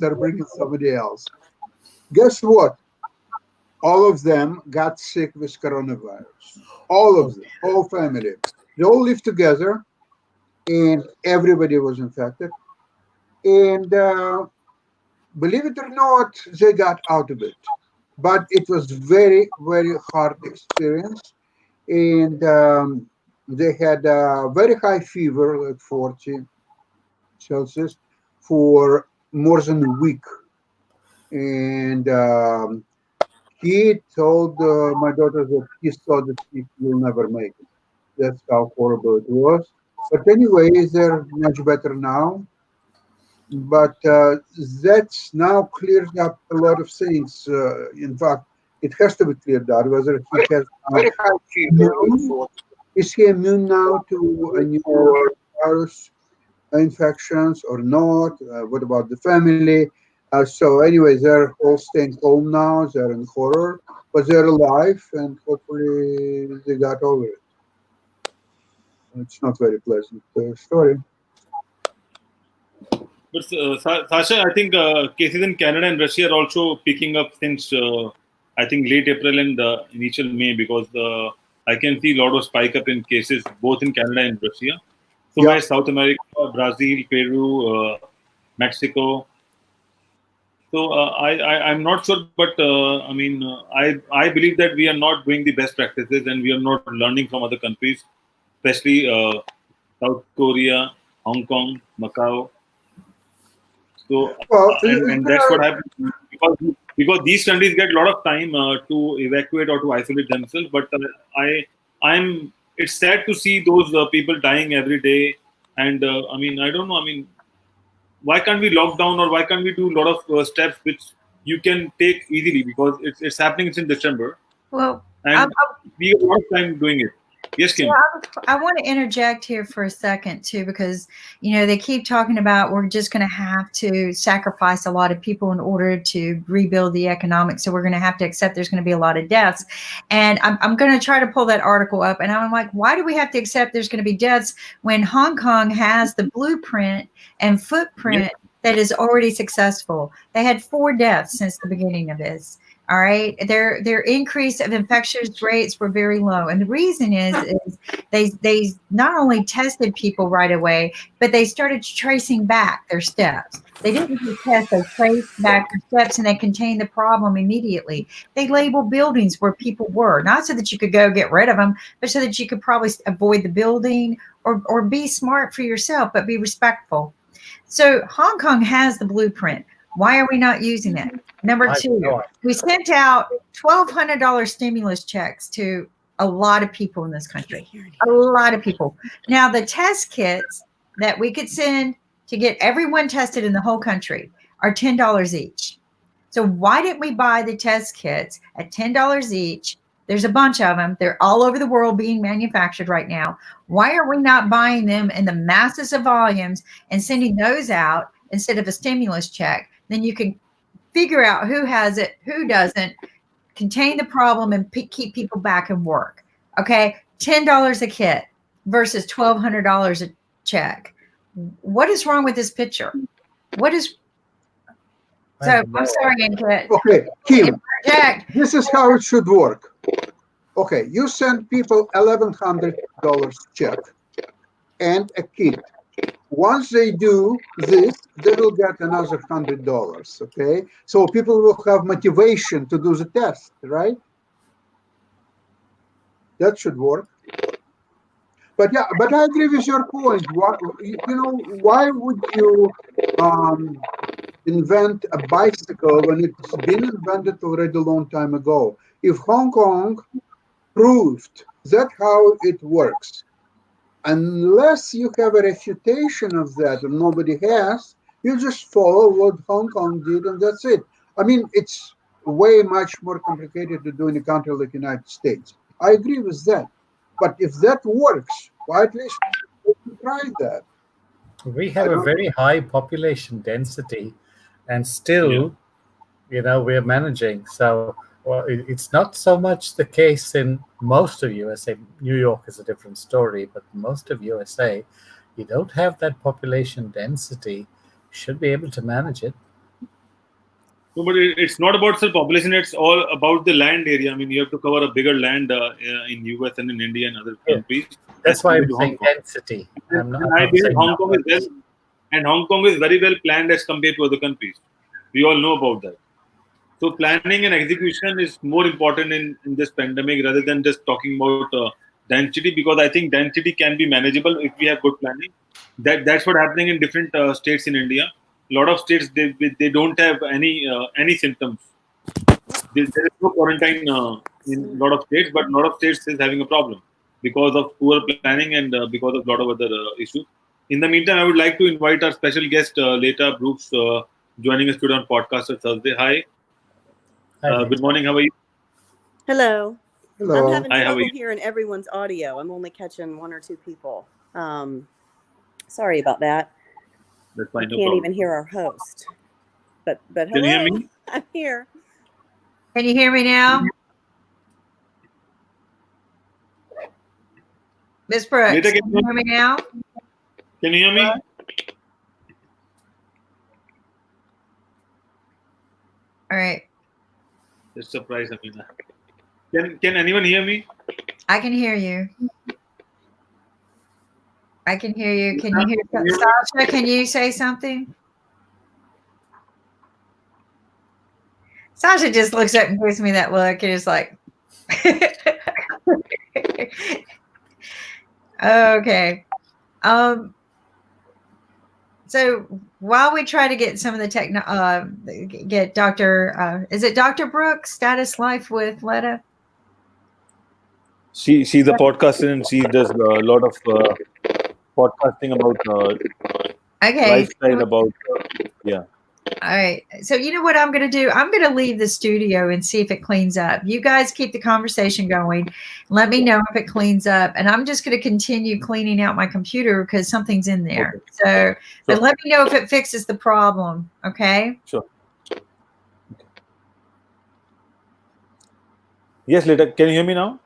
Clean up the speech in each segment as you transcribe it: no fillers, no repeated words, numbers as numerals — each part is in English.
they're bringing somebody else. Guess what? All of them got sick with coronavirus. All of them, whole family. They all lived together, and everybody was infected. And believe it or not, they got out of it. But it was very, very hard experience. And they had a very high fever, like 40 Celsius, for more than a week. And he told my daughter that he saw that he will never make it. That's how horrible it was. But anyway, they're much better now. But that's now clears up a lot of things. In fact, it has to be cleared out whether he has Very high fever. immune, is he immune now to a new virus infections or not? What about the family? So anyway, they're all staying home now. They're in horror, but they're alive, and hopefully they got over it. It's not very pleasant story. But Sasha, I think cases in Canada and Russia are also picking up since I think late April and initial May, because I can see a lot of spike up in cases both in Canada and Russia. So by South America, Brazil, Peru, Mexico. So I'm not sure, but I believe that we are not doing the best practices and we are not learning from other countries, especially South Korea, Hong Kong, Macau. So and that's what happens because these countries get a lot of time to evacuate or to isolate themselves. But it's sad to see those people dying every day. And I don't know. Why can't we lock down, or why can't we do a lot of steps which you can take easily, because it's happening. It's in December, Well, and we have a lot of time doing it. Yes, Kim. I want to interject here for a second too, because they keep talking about we're just going to have to sacrifice a lot of people in order to rebuild the economics. So we're going to have to accept there's going to be a lot of deaths. And I'm going to try to pull that article up. And I'm like, why do we have to accept there's going to be deaths when Hong Kong has the blueprint and footprint that is already successful? They had 4 deaths since the beginning of this. All right, their increase of infectious rates were very low, and the reason is they not only tested people right away, but they started tracing back their steps. They didn't just test; they traced back their steps, and they contained the problem immediately. They labeled buildings where people were, not so that you could go get rid of them, but so that you could probably avoid the building or be smart for yourself, but be respectful. So Hong Kong has the blueprint. Why are we not using it? Number 2, we sent out $1,200 stimulus checks to a lot of people in this country. A lot of people. Now, the test kits that we could send to get everyone tested in the whole country are $10 each. So why didn't we buy the test kits at $10 each? There's a bunch of them. They're all over the world being manufactured right now. Why are we not buying them in the masses of volumes and sending those out instead of a stimulus check? Then you can figure out who has it, who doesn't, contain the problem, and keep people back in work. Okay, $10 a kit versus $1,200 a check. What is wrong with this picture? What is? So I'm sorry, Ankit. Okay, Kim, this is how it should work. Okay, you send people $1,100 check and a kit. Once they do this, they will get another $100. Okay, so people will have motivation to do the test, right? That should work. But yeah, but I agree with your point. Why would you invent a bicycle when it's been invented already a long time ago? If Hong Kong proved that's how it works, unless you have a refutation of that and nobody has, you just follow what Hong Kong did and that's it. I mean, it's way much more complicated to do in a country like the United States. I agree with that. But if that works, why at least try that? We have a very high population density and still, we're managing. So it's not so much the case in most of USA. New York is a different story, but most of USA, you don't have that population density. You should be able to manage it. No, but it's not about the population. It's all about the land area. I mean, you have to cover a bigger land in US and in India and other Yeah. countries as That's why compared I'm to Hong saying Kong. density. And I'm I not believe saying Hong Kong is numbers. Hong Kong is very well planned as compared to other countries. We all know about that. So planning and execution is more important in this pandemic rather than just talking about density, because I think density can be manageable if we have good planning. That's what happening in different states in India. A lot of states they don't have any symptoms. There is no quarantine in a lot of states, but a lot of states is having a problem because of poor planning and because of a lot of other issues. In the meantime, I would like to invite our special guest, Leta Brooks, joining us today on podcast on Thursday. Hi, Hi, good Leta. morning. How are you? Hello. I'm Hello. having Hi, how are trouble you? hearing everyone's audio. I'm only catching one or two people. Sorry about that. That's I fine, no can't problem. even hear our host. But Can you hear hello, me? I'm here. Can you hear me now? Miss Brooks, Leta, can you hear me now? can you hear me? All right. Just surprise, Amina. Can anyone hear me? I can hear you. I can hear you. Can you hear Can you hear me? Sasha? Can you say something? Sasha just looks up and gives me that look and is like, okay. So while we try to get some of the get Dr. Is it Dr. Brooks, Status Life with Leta? She's a podcaster and she does a lot of podcasting about Okay. lifestyle, about yeah. All right. So you know what I'm going to do? I'm going to leave the studio and see if it cleans up. You guys keep the conversation going. Let me know if it cleans up. And I'm just going to continue cleaning out my computer because something's in there. Okay. So, but Sure. let me know if it fixes the problem. Okay. Sure. Yes, Leta, can you hear me now?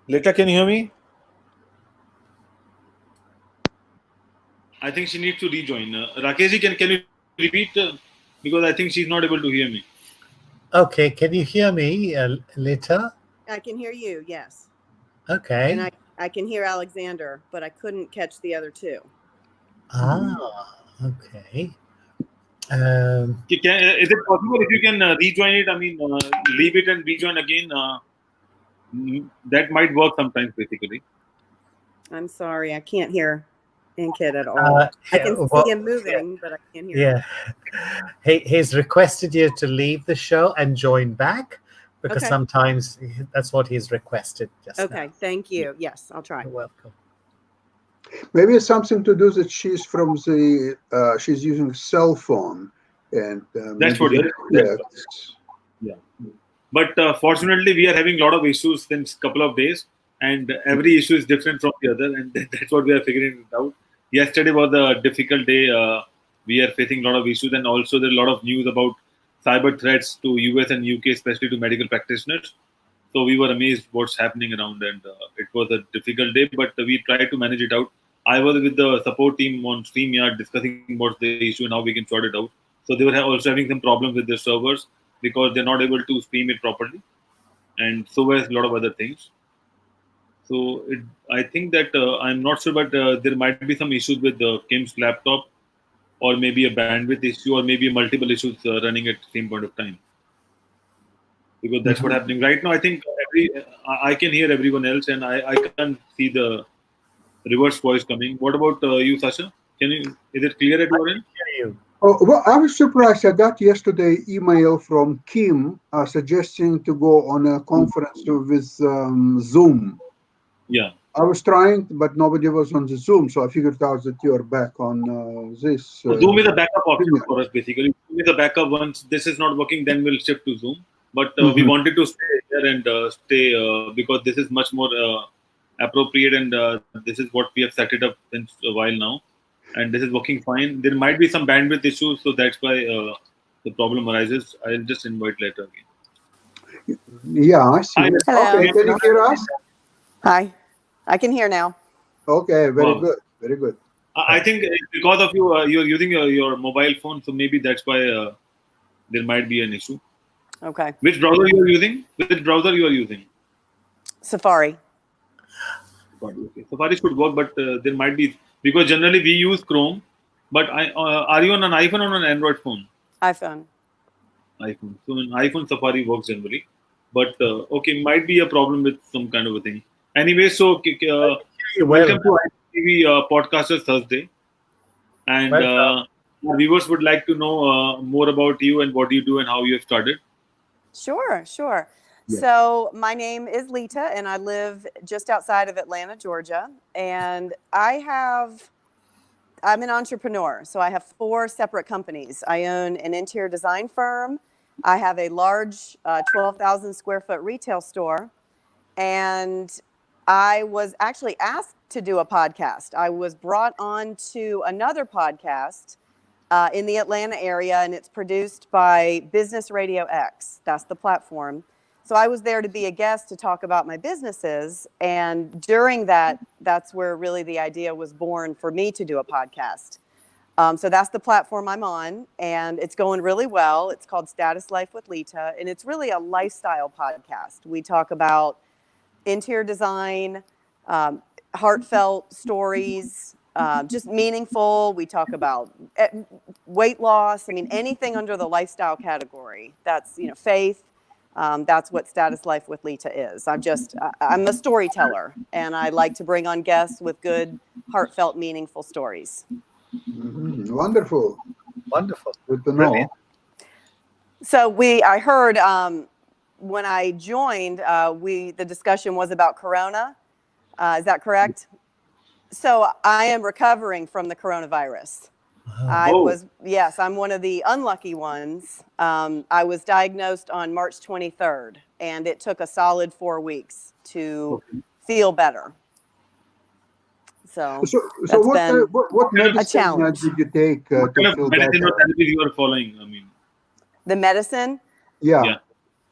Leta, can you hear me? I think she needs to rejoin. Rakeshji, can you repeat? Because I think she's not able to hear me. Okay, can you hear me, Leta? I can hear you, yes. Okay. And I can hear Alexander, but I couldn't catch the other two. Okay. Is it possible if you can rejoin it? I mean, leave it and rejoin again. That might work sometimes, basically. I'm sorry, I can't hear Inkit at all. I can see him moving, but I can't hear him. Yeah. He's requested you to leave the show and join back because Okay. sometimes that's what he's requested just Okay, now. thank you. Yes, I'll try. You're welcome. Maybe it's something to do that she's from the she's using a cell phone, and That's maybe what it is. Yeah. But fortunately, we are having a lot of issues since couple of days, and every issue is different from the other, and that's what we are figuring it out. Yesterday was a difficult day. We are facing a lot of issues, and also there are a lot of news about cyber threats to US and UK, especially to medical practitioners. So we were amazed what's happening around, and it was a difficult day, but we tried to manage it out. I was with the support team on StreamYard discussing what's the issue and how we can sort it out. So they were also having some problems with their servers because they're not able to stream it properly, and so was a lot of other things. So I think that I'm not sure, but there might be some issues with Kim's laptop, or maybe a bandwidth issue, or maybe multiple issues running at the same point of time. Because that's what's happening right now. I think I can hear everyone else, and I can't see the reverse voice coming. What about you, Sasha? Is it clear at your end? Hear you. Oh, well, I was surprised. I got yesterday email from Kim suggesting to go on a conference with Zoom. Yeah. I was trying, but nobody was on the Zoom, so I figured out that you're back on this. So Zoom is a backup option for us, basically. Zoom is a backup. Once this is not working, then we'll shift to Zoom. But we wanted to stay here and stay because this is much more appropriate, and this is what we have set it up since a while now. And this is working fine. There might be some bandwidth issues, so that's why the problem arises. I'll just invite later again. Yeah, I see. Hi. Hello. Okay, can you hear us? Hi. I can hear now. Okay, very Wow. good. Very good. I think because of you, you're using your mobile phone, so maybe that's why there might be an issue. Okay. Which browser you are using? Which browser you are using? Safari. Okay. Safari should work, but there might be, because generally we use Chrome. But are you on an iPhone or an Android phone? iPhone. iPhone. So an iPhone Safari works generally, but okay, might be a problem with some kind of a thing. Anyway, so welcome to ITV Podcasters Thursday, and our viewers would like to know more about you and what you do and how you have started. Sure. Yeah. So my name is Leta, and I live just outside of Atlanta, Georgia, and I'm an entrepreneur. So I have 4 separate companies. I own an interior design firm. I have a large 12,000 square foot retail store, and I was actually asked to do a podcast. I was brought on to another podcast in the Atlanta area, and it's produced by Business Radio X. That's the platform. So I was there to be a guest to talk about my businesses. And during that's where really the idea was born for me to do a podcast. So that's the platform I'm on, and it's going really well. It's called Status Life with Leta, and it's really a lifestyle podcast. We talk about interior design, heartfelt stories, just meaningful. We talk about weight loss. I mean, anything under the lifestyle category. That's, faith. That's what Status Life with Leta is. I'm a storyteller, and I like to bring on guests with good, heartfelt, meaningful stories. Mm-hmm. Wonderful. Good to know. So I heard when I joined, the discussion was about Corona. Is that correct? So I am recovering from the coronavirus. I'm one of the unlucky ones. I was diagnosed on March 23rd, and it took a solid 4 weeks to feel better. So what medicine a challenge. did you take to feel better? Medicine or therapy you are following? I mean, the medicine? Yeah.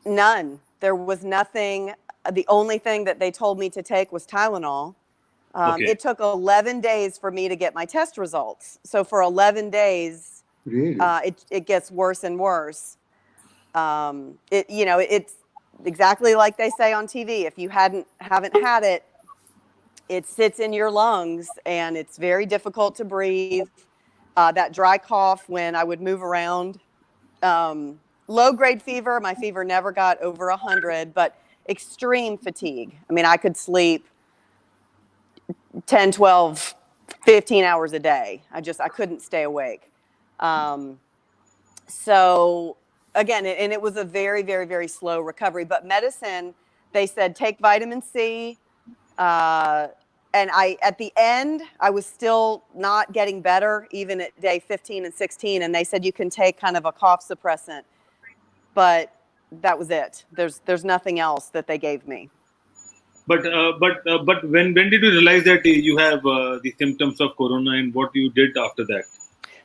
None. There was nothing. The only thing that they told me to take was Tylenol. It took 11 days for me to get my test results. So for 11 days, Really? It gets worse and worse. It's exactly like they say on TV. If you haven't had it, it sits in your lungs, and it's very difficult to breathe. That dry cough when I would move around. Low-grade fever. My fever never got over 100, but extreme fatigue. I mean, I could sleep 10, 12, 15 hours a day. I couldn't stay awake. So again, it was a very, very, very slow recovery. But medicine, they said, take vitamin C. And at the end, I was still not getting better, even at day 15 and 16. And they said you can take kind of a cough suppressant, but that was it. There's nothing else that they gave me. But when did you realize that you have the symptoms of corona, and what you did after that?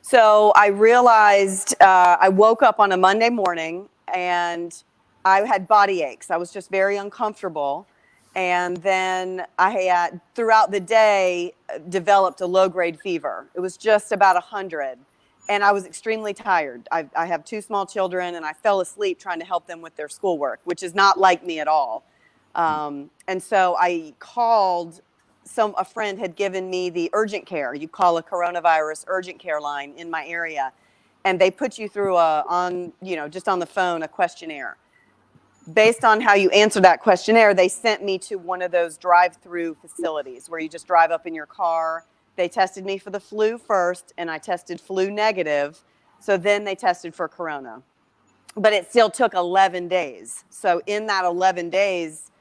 So I realized I woke up on a Monday morning, and I had body aches. I was just very uncomfortable. And then I throughout the day, developed a low-grade fever. It was just about 100. And I was extremely tired. I have 2 small children, and I fell asleep trying to help them with their schoolwork, which is not like me at all. And so I called, a friend had given me the urgent care. You call a coronavirus urgent care line in my area, and they put you through just on the phone, a questionnaire. Based on how you answer that questionnaire, they sent me to one of those drive-through facilities where you just drive up in your car. They tested me for the flu first, and I tested flu negative. So then they tested for corona. But it still took 11 days. So in that 11 days,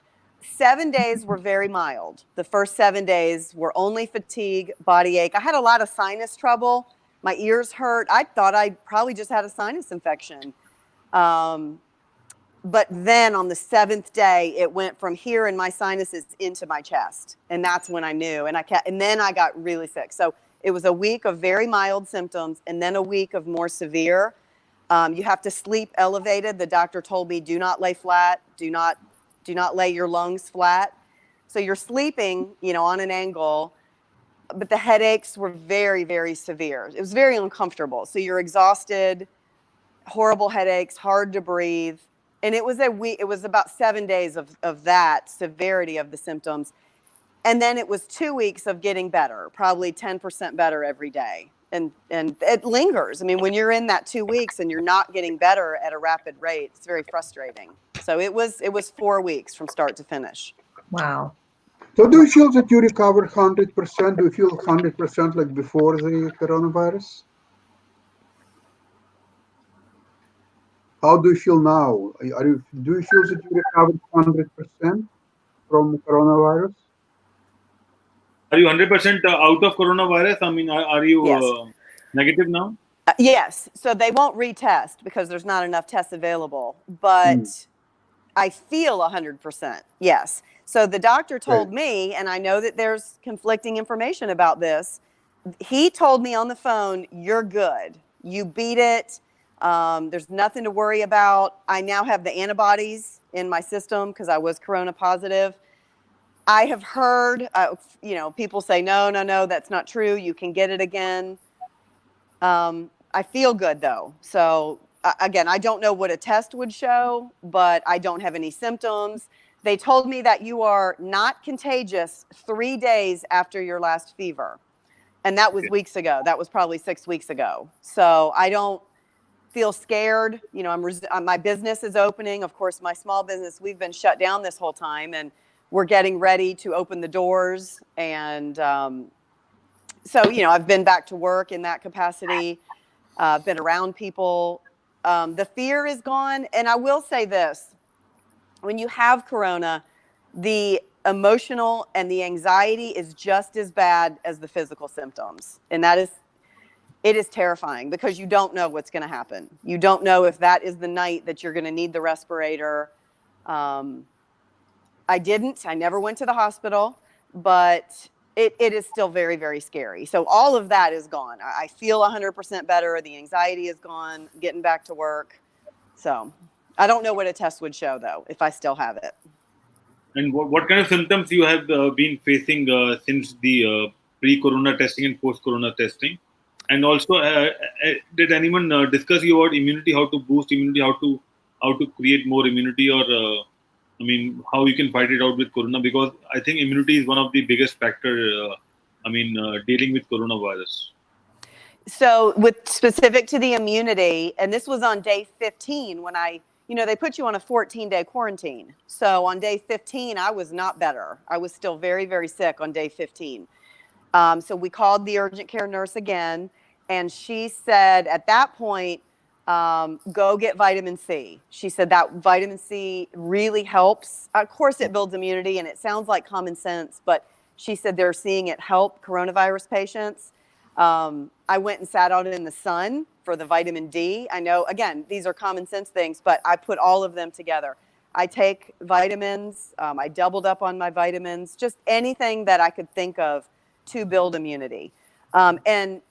7 days were very mild. The first 7 days were only fatigue, body ache. I had a lot of sinus trouble. My ears hurt. I thought I probably just had a sinus infection. But then on the 7th day, it went from here in my sinuses into my chest. And that's when I knew. And then I got really sick. So it was a week of very mild symptoms, and then a week of more severe. You have to sleep elevated. The doctor told me, do not lay flat. Do not lay your lungs flat. So you're sleeping, on an angle but the headaches were very, very severe. It was very uncomfortable. So you're exhausted, horrible headaches, hard to breathe. And it was a week, it was about 7 days of that severity of the symptoms. And then it was 2 weeks of getting better, probably 10% better every day. And it lingers. I mean, when you're in that 2 weeks and you're not getting better at a rapid rate, it's very frustrating. So it was 4 weeks from start to finish. Wow. So do you feel that you recovered 100%? Do you feel 100% like before the coronavirus? How do you feel now? Do you feel that you recovered 100% from coronavirus? Are you 100% out of coronavirus? I mean, are you Yes. negative now? Yes. So they won't retest because there's not enough tests available. But I feel 100%. Yes. So the doctor told me, and I know that there's conflicting information about this. He told me on the phone, "You're good. You beat it. There's nothing to worry about. I now have the antibodies in my system because I was corona positive." I have heard, people say, no, that's not true. You can get it again. I feel good though. So again, I don't know what a test would show, but I don't have any symptoms. They told me that you are not contagious 3 days after your last fever. And that was weeks ago. That was probably 6 weeks ago. So I don't feel scared. You know, my business is opening. Of course, my small business, we've been shut down this whole time, and we're getting ready to open the doors. And so, I've been back to work in that capacity. Been around people. The fear is gone. And I will say this, when you have corona, the emotional and the anxiety is just as bad as the physical symptoms. And it is terrifying because you don't know what's going to happen. You don't know if that is the night that you're going to need the respirator. I never went to the hospital, but it is still very, very scary. So all of that is gone. I feel 100% better. The anxiety is gone, getting back to work. So I don't know what a test would show, though, if I still have it. And what kind of symptoms you have been facing since the pre-corona testing and post-corona testing? And also, did anyone discuss you about immunity, how to boost immunity, how to create more immunity, or how you can fight it out with corona? Because I think immunity is one of the biggest factor. Dealing with coronavirus. So with specific to the immunity, and this was on day 15 when they put you on a 14-day quarantine. So on day 15, I was not better. I was still very, very sick on day 15. So we called the urgent care nurse again, and she said at that point, go get vitamin C. She said that vitamin C really helps. Of course, it builds immunity, and it sounds like common sense, but she said they're seeing it help coronavirus patients. I went and sat out in the sun for the vitamin D. I know, again, these are common sense things, but I put all of them together. I take vitamins. I doubled up on my vitamins, just anything that I could think of to build immunity. And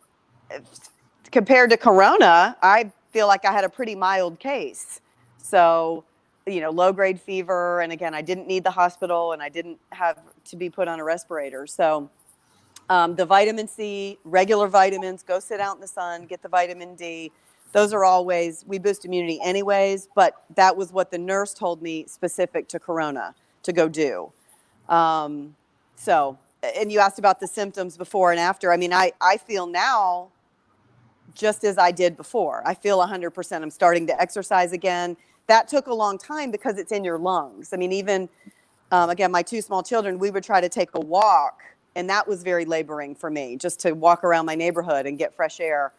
compared to corona, I feel like I had a pretty mild case. So, low grade fever. And again, I didn't need the hospital and I didn't have to be put on a respirator. So the vitamin C, regular vitamins, go sit out in the sun, get the vitamin D. Those are always, we boost immunity anyways, but that was what the nurse told me specific to corona to go do. So, and you asked about the symptoms before and after. I mean, I feel now just as I did before. I feel 100%. I'm starting to exercise again. That took a long time because it's in your lungs. I mean, even, again, my 2 small children, we would try to take a walk, and that was very laboring for me, just to walk around my neighborhood and get fresh air.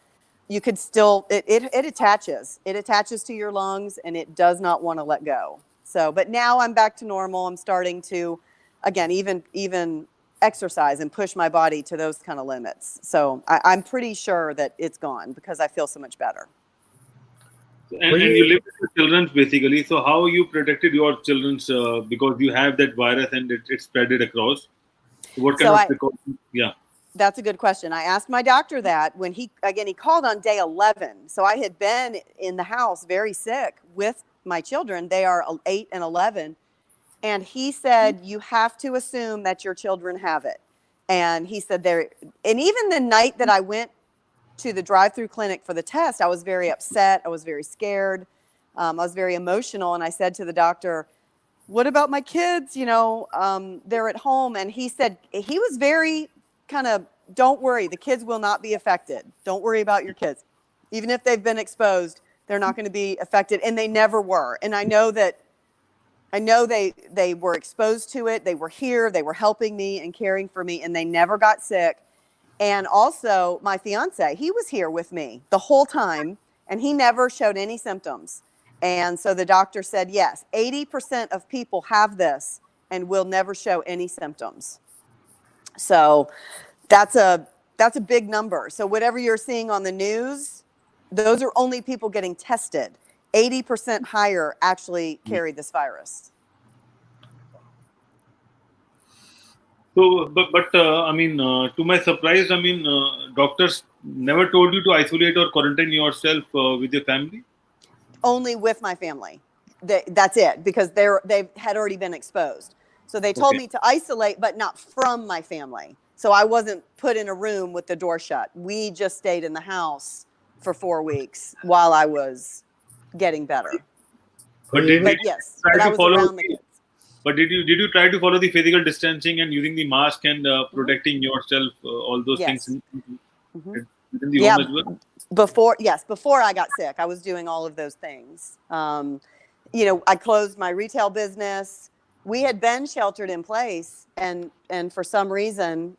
You could still, it attaches. It attaches to your lungs, and it does not want to let go. So, but now I'm back to normal. I'm starting to, again, even exercise and push my body to those kind of limits. So I'm pretty sure that it's gone because I feel so much better. And you live with your children basically. So how you protected your children because you have that virus and it spread it across? What kind of precautions? Yeah. That's a good question. I asked my doctor that when he called on day 11. So I had been in the house very sick with my children. They are 8 and 11. And he said, you have to assume that your children have it. And he said there, and even the night that I went to the drive-through clinic for the test, I was very upset. I was very scared. I was very emotional. And I said to the doctor, what about my kids? They're at home. And he said, he was very kind of, don't worry, the kids will not be affected. Don't worry about your kids. Even if they've been exposed, they're not going to be affected. And they never were. And I know they were exposed to it. They were here. They were helping me and caring for me, and they never got sick. And also my fiance, he was here with me the whole time, and he never showed any symptoms. And so the doctor said, yes, 80% of people have this and will never show any symptoms. So that's a big number. So whatever you're seeing on the news, those are only people getting tested. 80% higher actually carry this virus. So, but to my surprise, doctors never told you to isolate or quarantine yourself with your family? Only with my family. That's it, because they had already been exposed. So they told me to isolate, but not from my family. So I wasn't put in a room with the door shut. We just stayed in the house for 4 weeks while I was getting better. But I was around the kids. But did you try to follow the physical distancing and using the mask and protecting yourself, all those things within the home as well? Before I got sick, I was doing all of those things. I closed my retail business. We had been sheltered in place, and for some reason,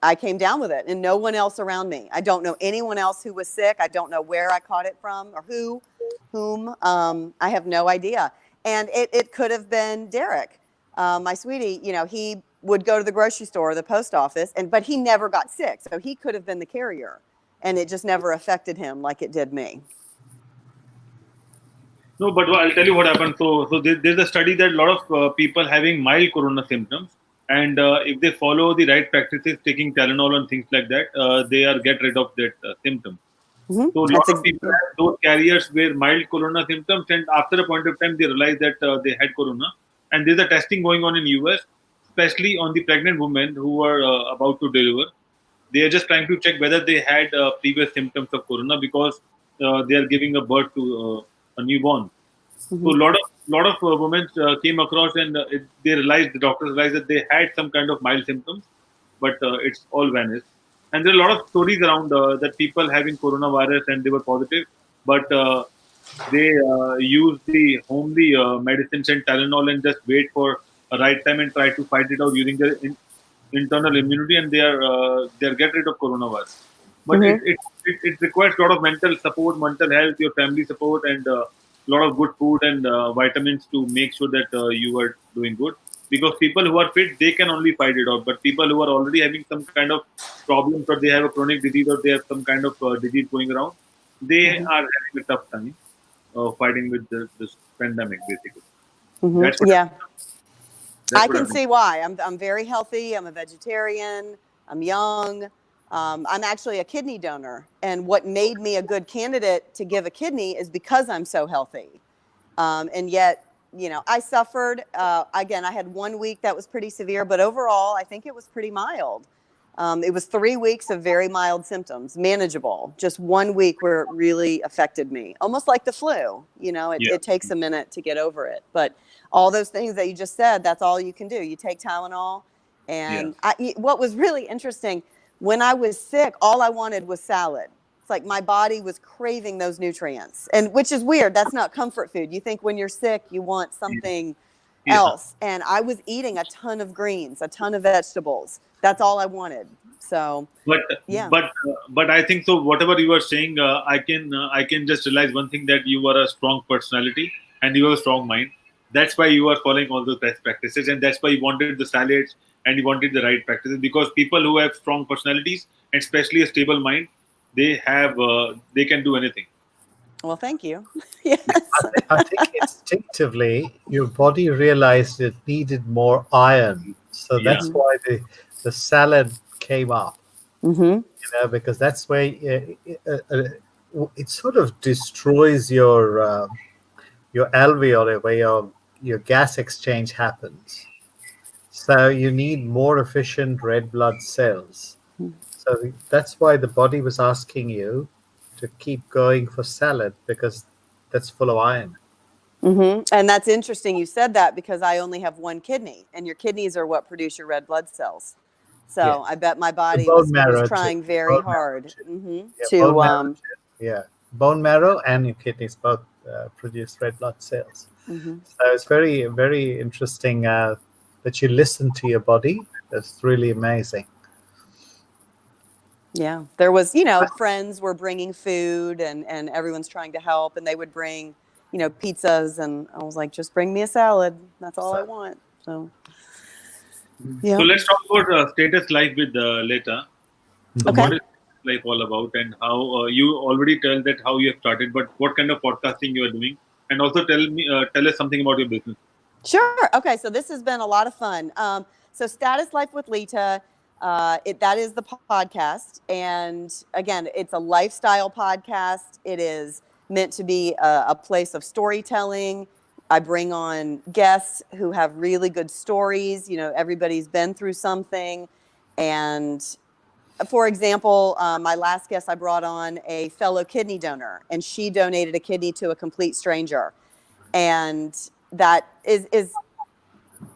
I came down with it, and no one else around me. I don't know anyone else who was sick. I don't know where I caught it from or whom. I have no idea. And it could have been Derek, my sweetie. He would go to the grocery store or the post office, but he never got sick. So he could have been the carrier, and it just never affected him like it did me. No, but I'll tell you what happened. So there's a study that a lot of people having mild corona symptoms, and if they follow the right practices, taking Tylenol and things like that, they get rid of that symptom. Mm-hmm. So a lot of people, those carriers were mild corona symptoms, and after a point of time, they realized that they had corona. And there's a testing going on in US, especially on the pregnant women who were about to deliver. They are just trying to check whether they had previous symptoms of corona, because they are giving a birth to a newborn. Mm-hmm. So a lot of women came across, and the doctors realized that they had some kind of mild symptoms, but it's all vanished. And there are a lot of stories around that people having coronavirus and they were positive, but they use the homely medicines and Tylenol and just wait for a right time and try to fight it out using their internal immunity, and they get rid of coronavirus. But it requires a lot of mental support, mental health, your family support, and a lot of good food and vitamins to make sure that you are doing good. Because people who are fit, they can only fight it out. But people who are already having some kind of problems, or they have a chronic disease, or they have some kind of disease going around, they are having a tough time fighting with this pandemic, basically. I can see why. I'm very healthy. I'm a vegetarian. I'm young. I'm actually a kidney donor. And what made me a good candidate to give a kidney is because I'm so healthy. And yet, I suffered. Again, I had 1 week that was pretty severe, but overall, I think it was pretty mild. It was 3 weeks of very mild symptoms, manageable. Just 1 week where it really affected me, almost like the flu. It takes a minute to get over it. But all those things that you just said, that's all you can do. You take Tylenol. And what was really interesting, when I was sick, all I wanted was salad. It's like my body was craving those nutrients, and which is weird. That's not comfort food. You think when you're sick, you want something else. And I was eating a ton of greens, a ton of vegetables. That's all I wanted. So, but I think so. Whatever you are saying, I can just realize one thing, that you are a strong personality and you have a strong mind. That's why you are following all those best practices, and that's why you wanted the salads and you wanted the right practices. Because people who have strong personalities, and especially a stable mind, they can do anything. Well, thank you. Yes. I think instinctively your body realized it needed more iron, so that's why the salad came up. Mm-hmm. Because that's where it sort of destroys your alveoli, where your gas exchange happens. So you need more efficient red blood cells. So that's why the body was asking you to keep going for salad, because that's full of iron. And that's interesting you said that, because I only have one kidney, and your kidneys are what produce your red blood cells. So Yes. I bet my body bone was marrow trying too. very Bone marrow hard too. to Bone marrow too. Yeah, bone marrow and your kidneys both produce red blood cells. So it's very, very interesting that you listen to your body. That's really amazing. Yeah, there was, friends were bringing food, and everyone's trying to help, and they would bring, pizzas, and I was like, just bring me a salad. That's all I want. So, yeah. So let's talk about status life with Leta. So Okay. what is life all about, and how you already tell that how you have started, but what kind of podcasting you are doing, and also tell us something about your business. Sure. Okay. So this has been a lot of fun. So Status Life with Leta, that is the podcast. And again, it's a lifestyle podcast. It is meant to be a place of storytelling. I bring on guests who have really good stories. Everybody's been through something. And for example, my last guest, I brought on a fellow kidney donor, and she donated a kidney to a complete stranger. And that is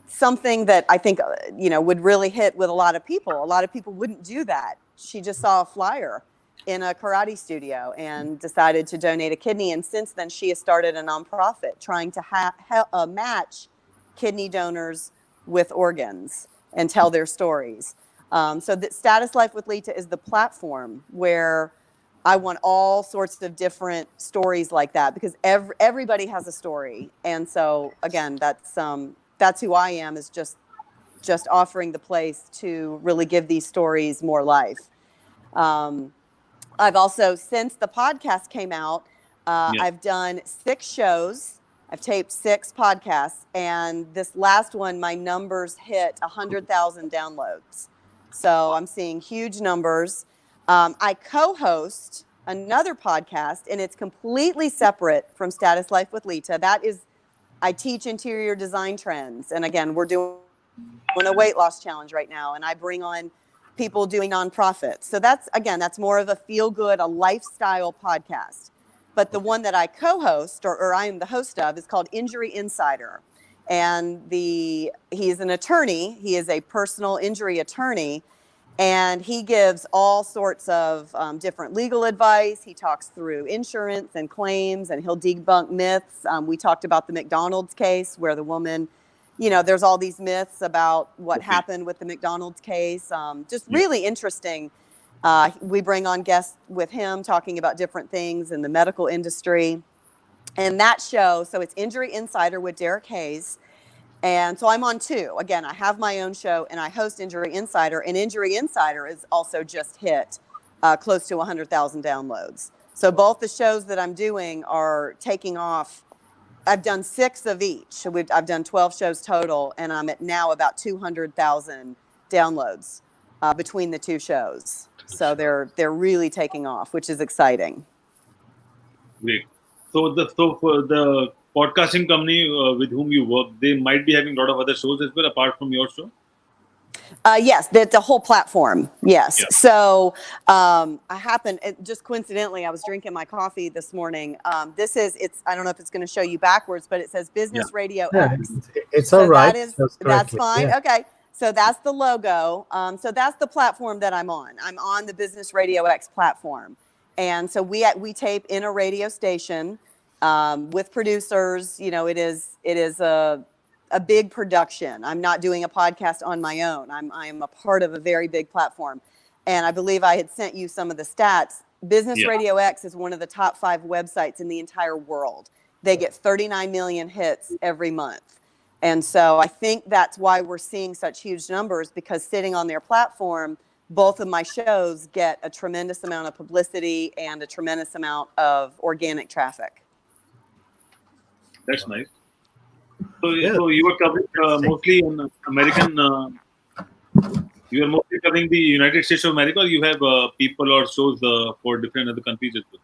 something that I think, would really hit with a lot of people. A lot of people wouldn't do that. She just saw a flyer in a karate studio and decided to donate a kidney. And since then, she has started a nonprofit trying to match kidney donors with organs and tell their stories. So the Status Life with Leta is the platform where I want all sorts of different stories like that, because everybody has a story. And so again, that's who I am, is just offering the place to really give these stories more life. I've also, since the podcast came out, I've done 6 shows. I've taped 6 podcasts, and this last one, my numbers hit 100,000 downloads. So I'm seeing huge numbers. I co-host another podcast, and it's completely separate from Status Life with Leta. I teach interior design trends. And again, we're doing a weight loss challenge right now, and I bring on people doing nonprofits. So that's more of a feel-good, a lifestyle podcast. But the one that I co-host, or I am the host of, is called Injury Insider. And he's an attorney. He is a personal injury attorney. And he gives all sorts of different legal advice. He talks through insurance and claims, and he'll debunk myths. We talked about the McDonald's case, where the woman, there's all these myths about what happened with the McDonald's case. Just really interesting. We bring on guests with him talking about different things in the medical industry. And that show, so it's Injury Insider with Derek Hayes. And so I'm on 2. Again, I have my own show, and I host Injury Insider. And Injury Insider is also just hit close to 100,000 downloads. So both the shows that I'm doing are taking off. I've done 6 of each. I've done 12 shows total, and I'm at now about 200,000 downloads between the 2 shows. So they're really taking off, which is exciting. Great. So for the podcasting company with whom you work, they might be having a lot of other shows as well apart from your show. Yes, the whole platform. Yes. Yeah. So just coincidentally, I was drinking my coffee this morning. I don't know if it's going to show you backwards, but it says Business Radio X. It's all right. That's fine. Yeah. Okay. So that's the logo. So that's the platform that I'm on. I'm on the Business Radio X platform. And so we tape in a radio station with producers. It is a big production. I'm not doing a podcast on my own. I'm a part of a very big platform. And I believe I had sent you some of the stats. Business Radio X is one of the top 5 websites in the entire world. They get 39 million hits every month. And so I think that's why we're seeing such huge numbers, because sitting on their platform, both of my shows get a tremendous amount of publicity and a tremendous amount of organic traffic. That's nice. So you were covering mostly on American. You are mostly covering the United States of America, or you have people or shows for different other countries as well?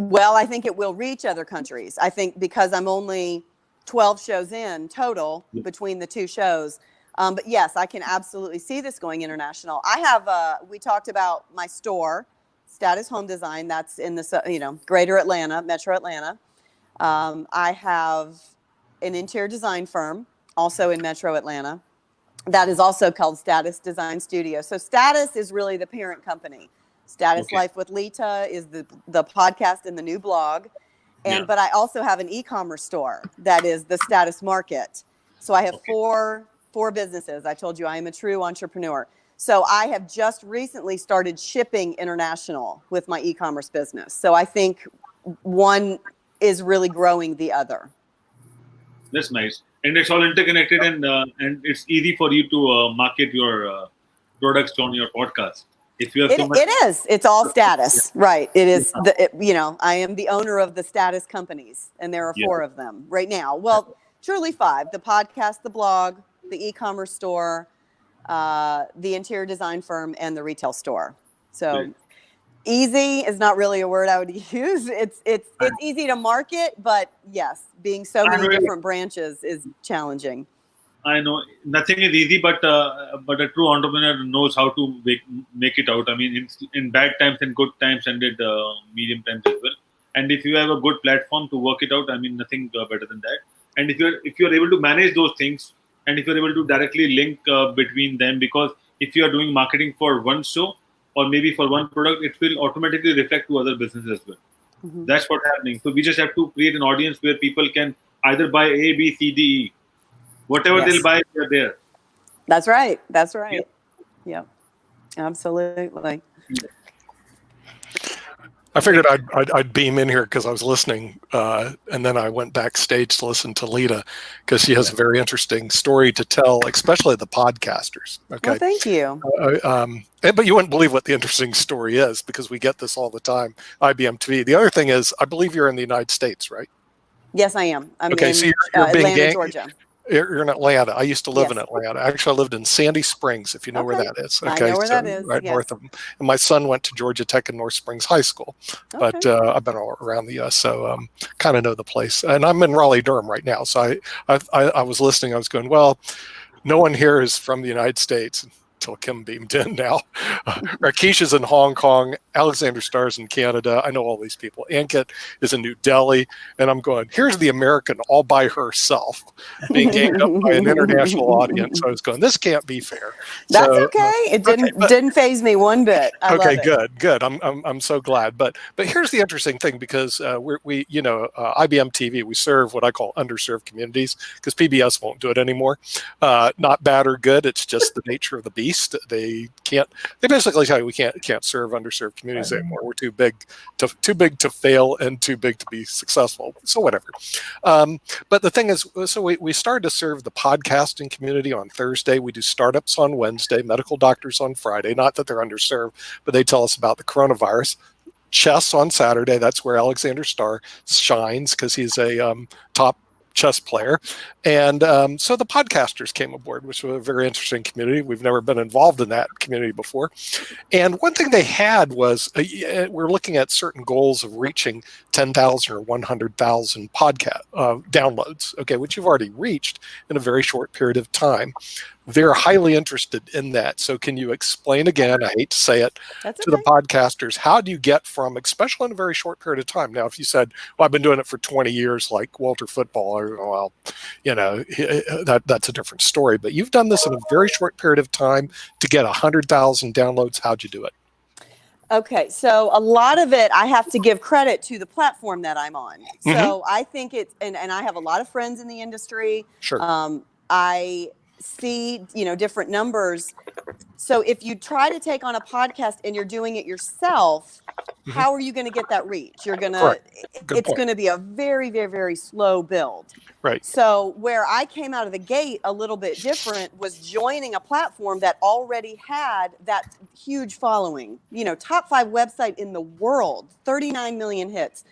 Well, I think it will reach other countries. I think because I'm only 12 shows in total between the 2 shows, But yes, I can absolutely see this going international. I have, we talked about my store, Status Home Design. That's in the, greater Atlanta, metro Atlanta. I have an interior design firm also in metro Atlanta that is also called Status Design Studio. So Status is really the parent company. Status Life with Leta is the podcast and the new blog. But I also have an e-commerce store that is the Status Market. So I have four businesses. I told you I am a true entrepreneur. So I have just recently started shipping international with my e-commerce business. So I think one is really growing the other. That's nice. And it's all interconnected, and it's easy for you to market your products on your podcast. If you have so much, it is. It's all Status, right? It is. I am the owner of the Status companies, and there are 4 of them right now. Well, truly 5: the podcast, the blog, the e-commerce store, the interior design firm, and the retail store. So easy is not really a word I would use. It's easy to market, but yes, being so many different branches is challenging. I know nothing is easy, but a true entrepreneur knows how to make it out. I mean, in bad times and good times, and in medium times as well. And if you have a good platform to work it out, I mean, nothing better than that. And if you're able to manage those things, and if you're able to directly link between them, because if you are doing marketing for one show or maybe for one product, it will automatically reflect to other businesses as well. Mm-hmm. That's what's happening. So we just have to create an audience where people can either buy A, B, C, D, E. Whatever they'll buy, they're there. That's right. That's right. Yeah. Absolutely. I figured I'd beam in here because I was listening, and then I went backstage to listen to Leta because she has a very interesting story to tell, especially the podcasters. Okay, well, thank you. But you wouldn't believe what the interesting story is because we get this all the time. IBM TV. The other thing is, I believe you're in the United States, right? Yes, I am. I'm in so you're Atlanta, Georgia. You're in Atlanta. I used to live in Atlanta. Actually, I lived in Sandy Springs, if you know where that is. Okay, I know where that is. Right north of them. And my son went to Georgia Tech and North Springs High School. But I've been all around the U.S., so kind of know the place. And I'm in Raleigh-Durham right now. So I was listening. I was going, well, no one here is from the United States. Until Kim beamed in now. Rakesha's in Hong Kong. Alexander Starr's in Canada. I know all these people. Ankit is in New Delhi. And I'm going, here's the American all by herself being ganged up by an international audience. So I was going, this can't be fair. That's okay. It didn't faze me one bit. I love it. Good. I'm so glad. But here's the interesting thing, because we IBM TV, we serve what I call underserved communities because PBS won't do it anymore. Not bad or good. It's just the nature of the beast. They basically tell you we can't serve underserved communities anymore. We're too big to fail and too big to be successful. So whatever. But the thing is, so we started to serve the podcasting community on Thursday. We do startups on Wednesday, medical doctors on Friday. Not that they're underserved, but they tell us about the coronavirus. Chess on Saturday. That's where Alexander Starr shines because he's a top chess player. And so the podcasters came aboard, which was a very interesting community. We've never been involved in that community before. And one thing they had was we're looking at certain goals of reaching 10,000 or 100,000 podcast downloads, which you've already reached in a very short period of time. They're highly interested in that. So can you explain again, I hate to say it, to the podcasters, how do you get from, especially in a very short period of time? Now, if you said, well, I've been doing it for 20 years like Walter Football, well, that's a different story. But you've done this in a very short period of time to get 100,000 downloads. How'd you do it? Okay, so a lot of it, I have to give credit to the platform that I'm on. Mm-hmm. So I think it's, and I have a lot of friends in the industry. Sure. I see, different numbers. So if you try to take on a podcast and you're doing it yourself, mm-hmm. how are you going to get that reach? It's going to be a very, very, very slow build. Right. So where I came out of the gate a little bit different was joining a platform that already had that huge following, top 5 website in the world, 39 million hits.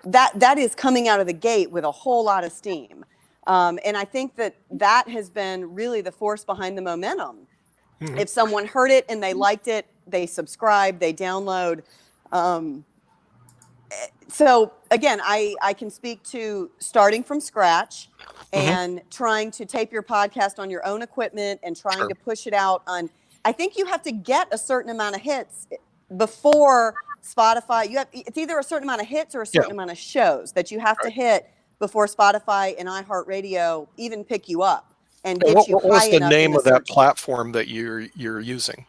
That is coming out of the gate with a whole lot of steam. And I think that has been really the force behind the momentum. Mm-hmm. If someone heard it and they liked it, they subscribe, they download. So again, I can speak to starting from scratch and trying to tape your podcast on your own equipment and trying to push it out on. I think you have to get a certain amount of hits before Spotify. It's either a certain amount of hits or a certain amount of shows that you have to hit before Spotify and iHeartRadio even pick you up and get you high enough. What's the name of that platform that you're using?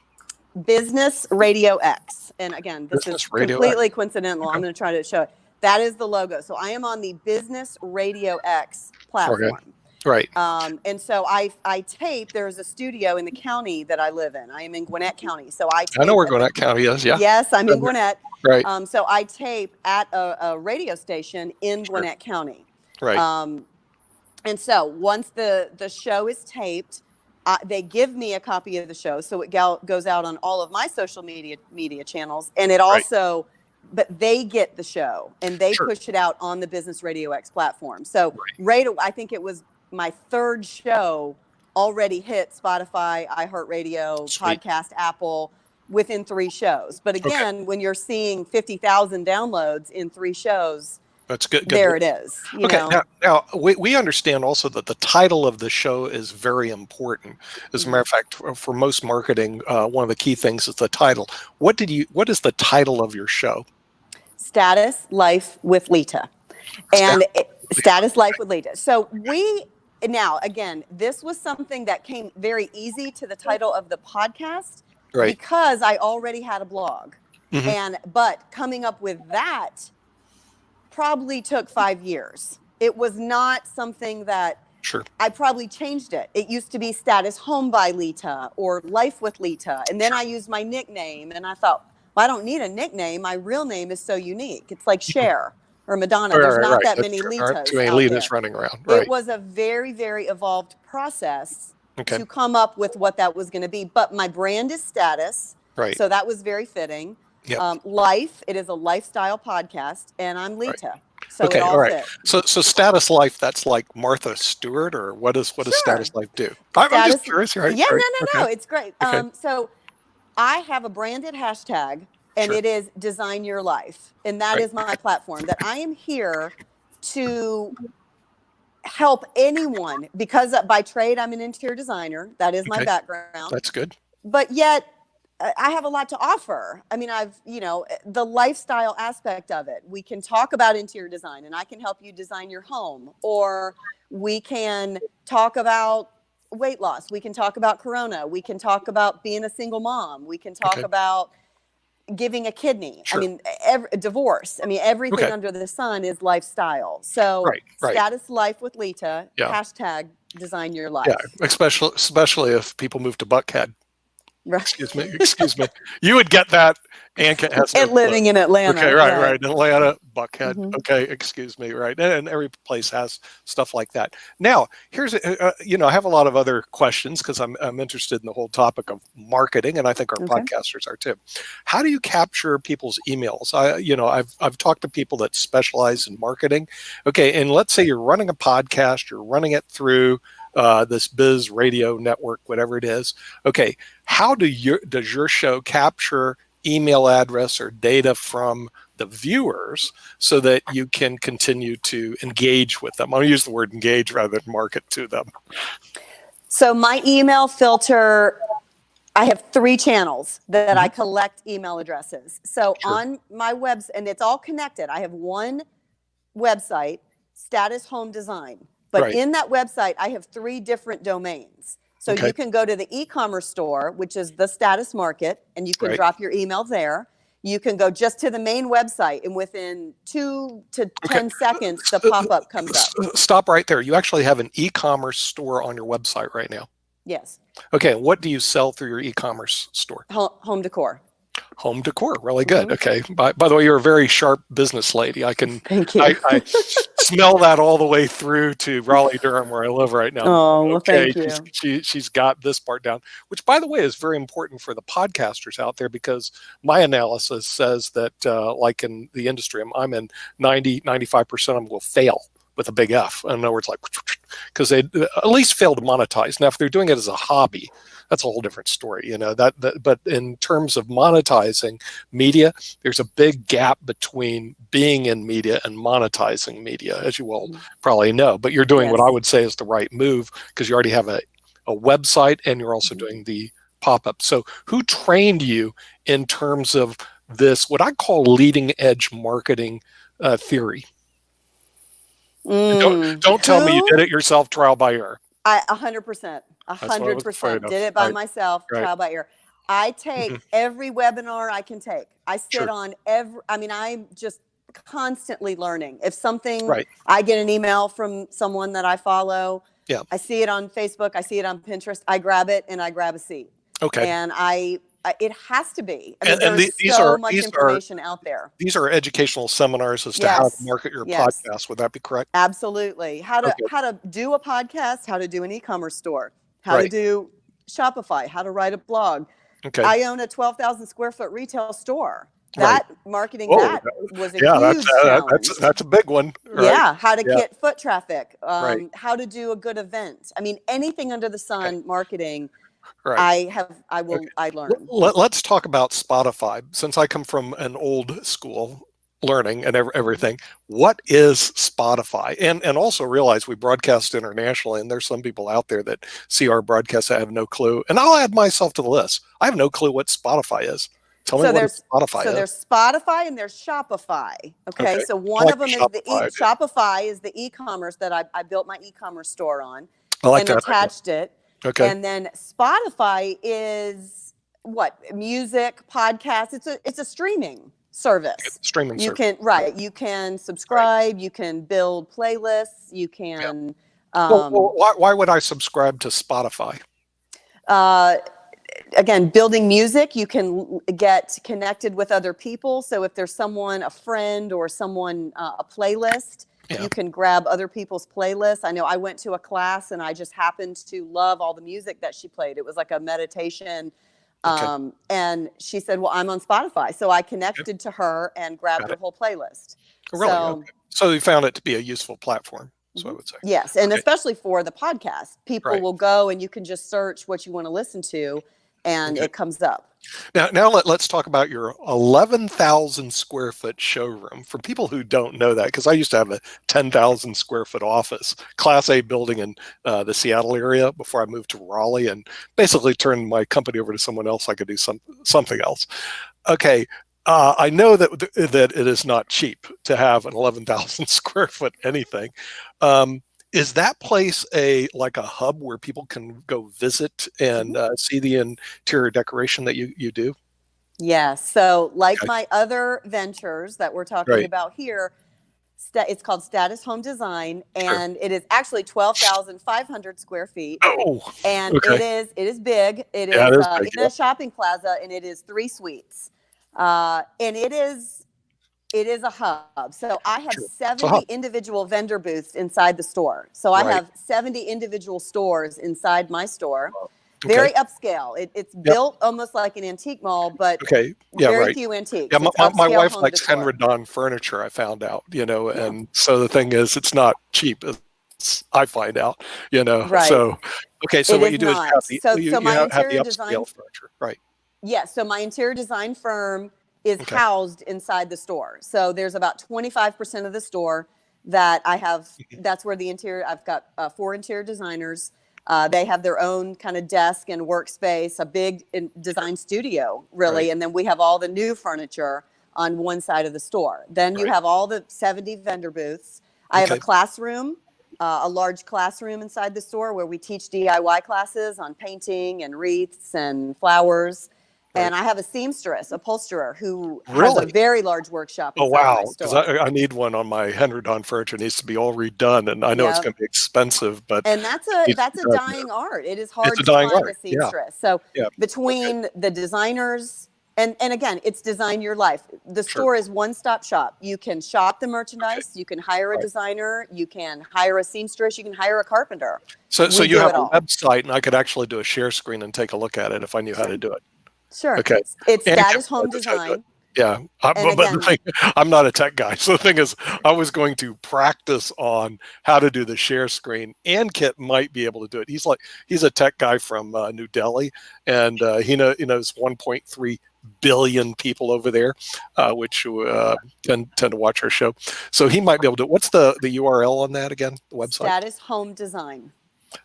Business Radio X. And again, this is completely coincidental. I'm going to try to show it. That is the logo. So I am on the Business Radio X platform. Right. And so I tape. There's a studio in the county that I live in. I am in Gwinnett County. So I know where Gwinnett County is. Yeah. Yes, I'm in Gwinnett. Right. So I tape at a radio station in Gwinnett County. Right. And so once the show is taped, they give me a copy of the show, so it goes out on all of my social media channels, and it also, but they get the show and they push it out on the Business Radio X platform. So I think it was my third show already hit Spotify, iHeartRadio, Podcast, Apple within 3 shows. But again, when you're seeing 50,000 downloads in 3 shows. That's good. There it is. You know? Now we understand also that the title of the show is very important. As a matter of fact, for most marketing, one of the key things is the title. What is the title of your show? Status Life with Leta. And Status Life with Leta. So now again, this was something that came very easy to the title of the podcast because I already had a blog. But coming up with that probably took 5 years. It was not something that I probably changed it. It used to be Status Home by Leta or Life with Leta. And then I used my nickname and I thought, well, I don't need a nickname. My real name is so unique. It's like Cher or Madonna. There's not that many Letas. Too many Letas running around. It was a very, very evolved process to come up with what that was going to be. But my brand is Status. Right. So that was very fitting. Yep. Life, it is a lifestyle podcast, and I'm Leta. So it all fits. So Status Life, that's like Martha Stewart, or what does Status Life do? I'm just curious, right? Yeah, no, it's great. So I have a branded hashtag, and it is Design Your Life, and that is my platform. That I am here to help anyone, because by trade I'm an interior designer. That is my background. That's good. But yet, I have a lot to offer. I mean, the lifestyle aspect of it. We can talk about interior design and I can help you design your home, or we can talk about weight loss. We can talk about Corona. We can talk about being a single mom. We can talk about giving a kidney. I mean, divorce. I mean, everything under the sun is lifestyle. So Status Life with Leta, hashtag Design Your Life. Yeah, especially if people move to Buckhead. Right. Excuse me. You would get that. Anka has and living in Atlanta. Okay, right. Atlanta, Buckhead. Okay, excuse me. Right, and every place has stuff like that. Now, here's I have a lot of other questions because I'm interested in the whole topic of marketing, and I think our podcasters are too. How do you capture people's emails? I've talked to people that specialize in marketing. Okay, and let's say you're running a podcast, you're running it through this Biz Radio network, whatever it is. Okay, how does your show capture email address or data from the viewers so that you can continue to engage with them? I'll use the word engage rather than market to them. So my email filter, I have 3 channels that I collect email addresses. So on my website, and it's all connected. I have one website, Status Home Design. But in that website, I have 3 different domains. So you can go to the e-commerce store, which is the Status Market, and you can drop your email there. You can go just to the main website, and within 2 to 10 seconds, the pop-up comes up. Stop right there. You actually have an e-commerce store on your website right now. Yes. Okay. What do you sell through your e-commerce store? Home decor. Home decor, really good. Okay. By the way, you're a very sharp business lady. Thank you. I smell that all the way through to Raleigh, Durham, where I live right now. Oh, well, thank you. She's got this part down, which, by the way, is very important for the podcasters out there, because my analysis says that, like in the industry I'm in, 95% of them will fail with a big F. In other words, like, because they at least fail to monetize. Now, if they're doing it as a hobby, that's a whole different story, you know. But in terms of monetizing media, there's a big gap between being in media and monetizing media, as you will probably know. But you're doing what I would say is the right move, because you already have a website and you're also doing the pop-up. So who trained you in terms of this, what I call leading edge marketing theory? Don't tell me you did it yourself, trial by error. 100%. 100% did it by myself, trial by error. I take every webinar I can take. I sit on I'm just constantly learning. If something, I get an email from someone that I follow, I see it on Facebook, I see it on Pinterest, I grab it and I grab a seat. Okay. And it has to be. I mean, there's so much information out there. These are educational seminars as to how to market your podcast. Would that be correct? Absolutely. How to do a podcast, how to do an e-commerce store, how to do Shopify, how to write a blog. Okay. I own a 12,000 square foot retail store. That marketing that was a huge challenge. That's a big one. Right? Yeah. How to get foot traffic, how to do a good event. I mean, anything under the sun, marketing. Right. I learned. Let's talk about Spotify. Since I come from an old school learning and everything, what is Spotify? And also realize we broadcast internationally, and there's some people out there that see our broadcast that have no clue. And I'll add myself to the list. I have no clue what Spotify is. Tell me what Spotify is. So there's Spotify and there's Shopify. Okay. So one of them is Shopify is the e-commerce that I built my e-commerce store on and attached it. Okay. And then Spotify is what? Music, podcasts. It's a streaming service. You can subscribe, you can build playlists, you can why would I subscribe to Spotify? Again, building music, you can get connected with other people. So if there's someone, a friend or someone, a playlist, you can grab other people's playlists. I know I went to a class and I just happened to love all the music that she played. It was like a meditation. And she said, well, I'm on Spotify. So I connected to her and grabbed her whole playlist. Really? So you found it to be a useful platform. So I would say. Yes. And especially for the podcast, people will go and you can just search what you want to listen to and it comes up. Now let's talk about your 11,000 square foot showroom. For people who don't know that, because I used to have a 10,000 square foot office, Class A building in the Seattle area before I moved to Raleigh, and basically turned my company over to someone else. I could do something else. Okay. I know that it is not cheap to have an 11,000 square foot anything. Is that place like a hub where people can go visit and see the interior decoration that you do? Yes. So like my other ventures that we're talking about here, it's called Status Home Design, and it is actually 12,500 square feet. Oh, and it is big. It is in a shopping plaza, and it is 3 suites. And it is a hub. So I have 70 individual vendor booths inside the store. So I have 70 individual stores inside my store. Very upscale. It's built almost like an antique mall, but very few antiques. Yeah, my wife likes Henry furniture, I found out, and so the thing is, it's not cheap. I find out, So, so what you do is you have the upscale furniture, right? Yeah, so my interior design firm is housed inside the store. So there's about 25% of the store that I have. That's where the interior, I've got 4 interior designers. They have their own kind of desk and workspace, a big design studio, really. And then we have all the new furniture on one side of the store. Then you have all the 70 vendor booths. I have a classroom, a large classroom inside the store where we teach DIY classes on painting and wreaths and flowers. And I have a seamstress, upholsterer, who has a very large workshop inside my store. Because I need one on my Henry Don furniture. It needs to be all redone, and I know it's going to be expensive, but that's a dying art. It is hard to find a seamstress. So between the designers and again, it's design your life. The store is one-stop shop. You can shop the merchandise. You can hire a designer. You can hire a seamstress. You can hire a carpenter. So you have a website, and I could actually do a share screen and take a look at it if I knew how to do it. Sure. Okay. It's Status Home Design. Yeah, And but the again, thing, I'm not a tech guy. So the thing is, I was going to practice on how to do the share screen, and Kit might be able to do it. He's a tech guy from New Delhi, and he knows 1.3 billion people over there, which tend to watch our show. So he might be able to. What's the URL on that again? The website? Status Home Design.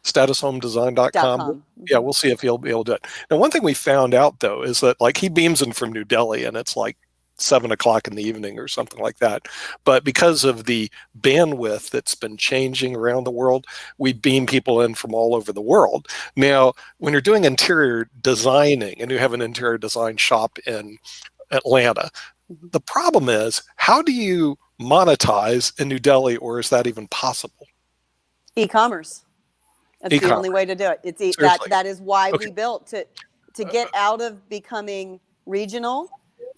StatusHomeDesign.com. Yeah, we'll see if he'll be able to do it. Now, one thing we found out though is that like he beams in from New Delhi, and it's like 7 o'clock in the evening or something like that. But because of the bandwidth that's been changing around the world, we beam people in from all over the world. Now, when you're doing interior designing and you have an interior design shop in Atlanta, the problem is, how do you monetize in New Delhi, or is that even possible? E-commerce. That's the only way to do it. It's that is why we built to get out of becoming regional,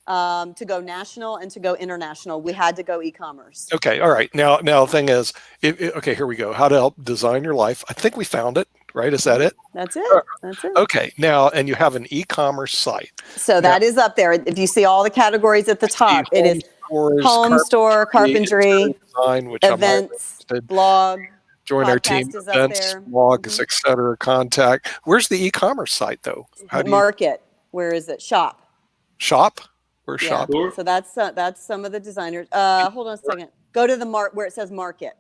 to go national and to go international. We had to go e-commerce. Okay, all right. Now the thing is, okay, here we go. How to help design your life. I think we found it. Right? Is that it? That's it. That's it. Okay. Now, and you have an e-commerce site. So that is up there. If you see all the categories at the top, it is home store, carpentry, design, which events, blog. Join our team, events, blogs, etc. Contact. Where's the e-commerce site though? Market. Where is it? Shop. Shop. Where's shop? So that's some of the designers. Hold on a second. Go to the where it says market.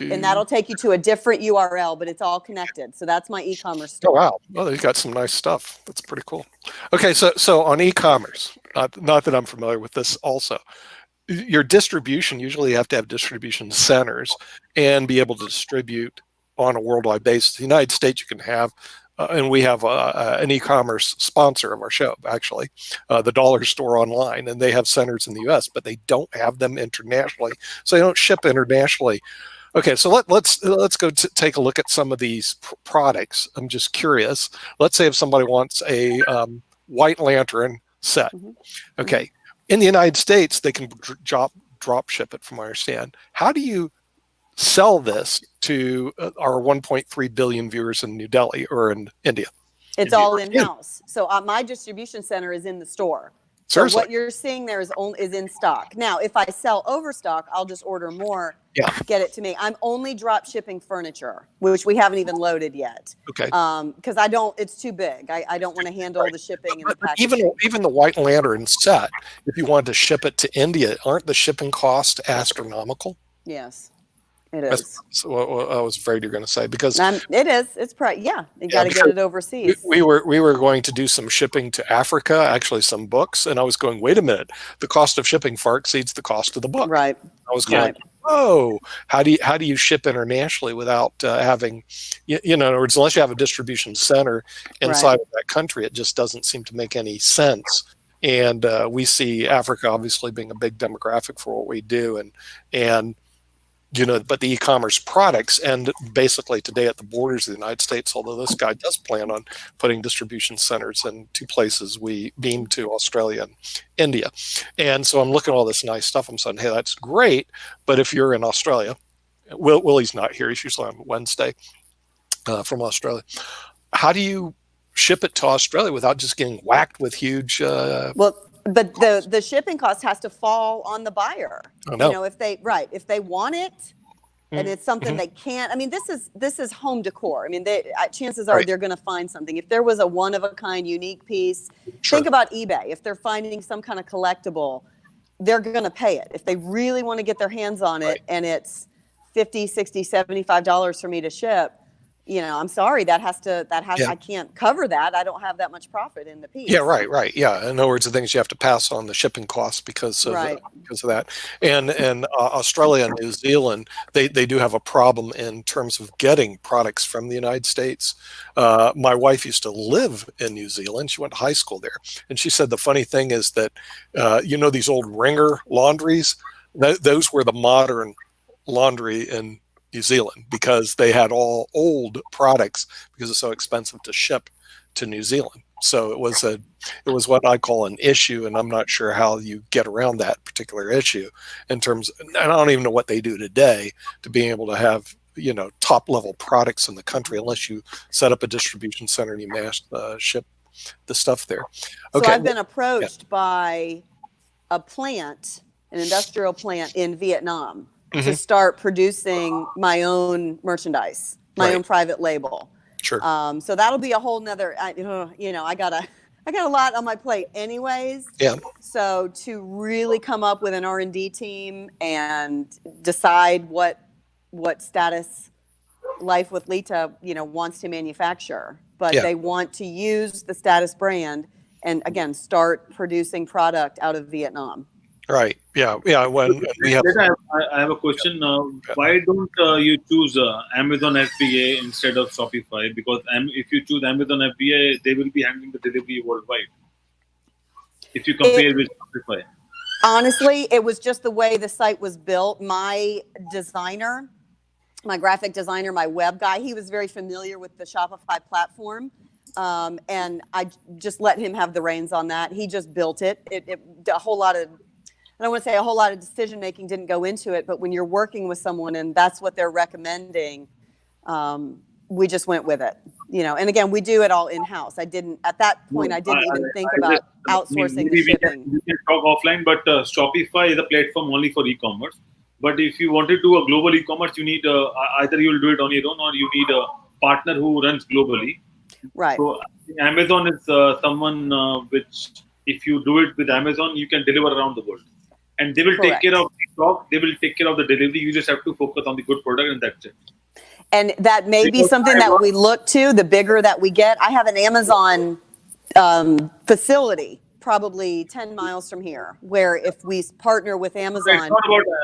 And that'll take you to a different URL, but it's all connected. So that's my e-commerce store. Oh wow! Well, they've got some nice stuff. That's pretty cool. Okay, so on e-commerce, not that I'm familiar with this. Also, your distribution, usually you have to have distribution centers and be able to distribute on a worldwide basis. The United States, you can have, and we have an e-commerce sponsor of our show, actually, the Dollar Store Online, and they have centers in the U.S., but they don't have them internationally, so they don't ship internationally. Okay, so let's go take a look at some of these products. I'm just curious. Let's say if somebody wants a white lantern set. Okay, in the United States, they can drop ship it, from what I understand. How do you sell this to our 1.3 billion viewers in New Delhi or in India? It's all in-house. So my distribution center is in the store. So what you're seeing there is in stock. Now, if I sell overstock, I'll just order more, get it to me. I'm only drop shipping furniture, which we haven't even loaded yet. Okay. Because it's too big. I don't want to handle the shipping and the packaging. Even the white lantern set, if you wanted to ship it to India, aren't the shipping costs astronomical? Yes. It is. That's what I was afraid you're going to say, because it is. It's you got to get it overseas. We were going to do some shipping to Africa, actually some books, and I was going, wait a minute, the cost of shipping far exceeds the cost of the book. Right. I was going, oh, how do you ship internationally without having, in other words, unless you have a distribution center inside of that country, it just doesn't seem to make any sense. And we see Africa obviously being a big demographic for what we do, and but the e-commerce products end basically today at the borders of the United States, although this guy does plan on putting distribution centers in two places we beam to, Australia and India. And so I'm looking at all this nice stuff. I'm saying, hey, that's great. But if you're in Australia, Willie's not here. He's usually on Wednesday from Australia. How do you ship it to Australia without just getting whacked with huge... But the shipping cost has to fall on the buyer. Oh, no. If they want it, and it's something they can't. I mean, this is home decor. I mean, chances are they're going to find something. If there was a one of a kind, unique piece, think about eBay. If they're finding some kind of collectible, they're going to pay it. If they really want to get their hands on it, and it's $50, $60, $75 for me to ship. I'm sorry, I can't cover that. I don't have that much profit in the piece. Yeah, right. Yeah. In other words, the things you have to pass on the shipping costs because of that. And Australia and New Zealand, they do have a problem in terms of getting products from the United States. My wife used to live in New Zealand. She went to high school there. And she said the funny thing is that, these old ringer laundries, those were the modern laundry in New Zealand, because they had all old products because it's so expensive to ship to New Zealand. So it was what I call an issue, and I'm not sure how you get around that particular issue in terms, and I don't even know what they do today to be able to have, top level products in the country, unless you set up a distribution center and you mass ship the stuff there. So Okay. I've been approached by a plant, an industrial plant in Vietnam, to start producing my own merchandise, my own private label. Sure. So that'll be a whole nother, I got a lot on my plate anyways. Yeah. So to really come up with an R&D team and decide what status Life with Leta, wants to manufacture, but they want to use the Status brand and again, start producing product out of Vietnam. Right. Yeah. Yeah. When we have, I have a question. Why don't you choose Amazon FBA instead of Shopify? Because if you choose Amazon FBA, they will be handling the delivery worldwide. If you compare with Shopify. Honestly, it was just the way the site was built. My designer, my graphic designer, my web guy, he was very familiar with the Shopify platform. And I just let him have the reins on that. He just built it. A whole lot of, I don't want to say a whole lot of decision making didn't go into it, but when you're working with someone and that's what they're recommending, we just went with it. And again, we do it all in-house. At that point, I didn't even think about outsourcing the shipping. We can talk offline, but Shopify is a platform only for e-commerce. But if you want to do a global e-commerce, you need either you'll do it on your own or you need a partner who runs globally. Right. So Amazon is someone which, if you do it with Amazon, you can deliver around the world, and they will take care of the stock. They will take care of the delivery. You just have to focus on the good product, and that's it. And that may be something that we look to. The bigger that we get, I have an Amazon facility probably 10 miles from here, where if we partner with Amazon,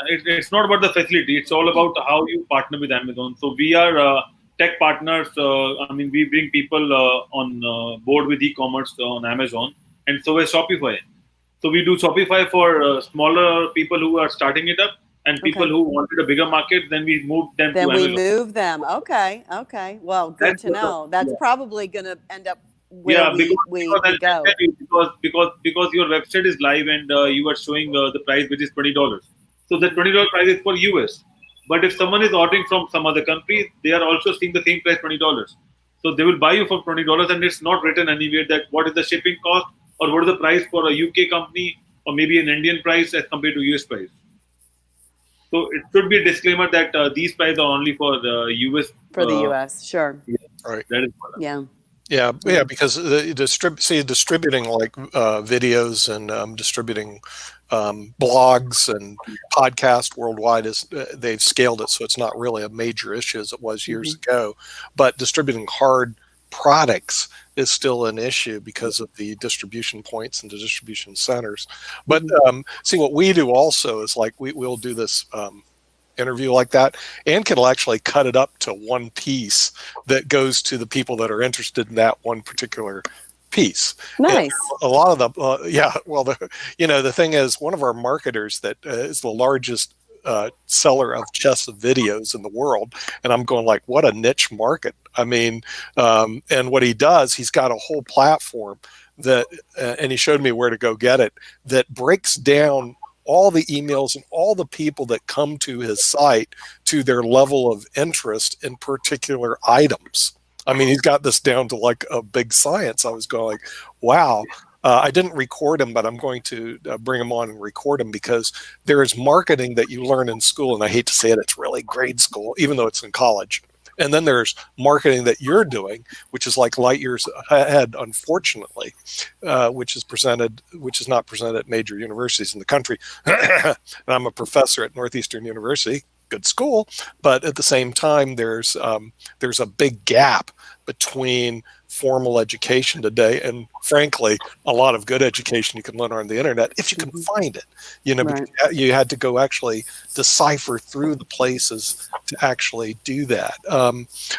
it's not about the facility. It's all about how you partner with Amazon. So we are tech partners. We bring people on board with e-commerce on Amazon, and so is Shopify. So we do Shopify for smaller people who are starting it up, and people who wanted a bigger market. Then we move them to Amazon. Move them. Okay. Well, good to know. That's probably going to end up where we go. Because your website is live and you are showing the price, which is $20. So the $20 price is for US. But if someone is ordering from some other country, they are also seeing the same price, $20. So they will buy you for $20, and it's not written anywhere that what is the shipping cost or what is the price for a UK company or maybe an Indian price as compared to US price. So it should be a disclaimer that these prices are only for the US. For the US, sure. Yeah, right. That is Yeah, because distributing like videos and distributing blogs and podcasts worldwide they've scaled it, so it's not really a major issue as it was years ago. But distributing hard products is still an issue because of the distribution points and the distribution centers. But see, what we do also is like we'll do this interview like that, and can actually cut it up to one piece that goes to the people that are interested in that one particular piece. Nice. And a lot of them, the thing is, one of our marketers that is the largest seller of chess videos in the world, and I'm going like, what a niche market. I mean, and what he does, he's got a whole platform that, and he showed me where to go get it, that breaks down all the emails and all the people that come to his site to their level of interest in particular items. I mean, he's got this down to like a big science. I was going like, wow. I didn't record him, but I'm going to bring him on and record him, because there is marketing that you learn in school. And I hate to say it, it's really grade school, even though it's in college. And then there's marketing that you're doing, which is like light years ahead, unfortunately, which is not presented at major universities in the country. And I'm a professor at Northeastern University, good school, but at the same time, there's a big gap between formal education today and, frankly, a lot of good education you can learn on the internet if you can find it. Right. You had to go actually decipher through the places to actually do that.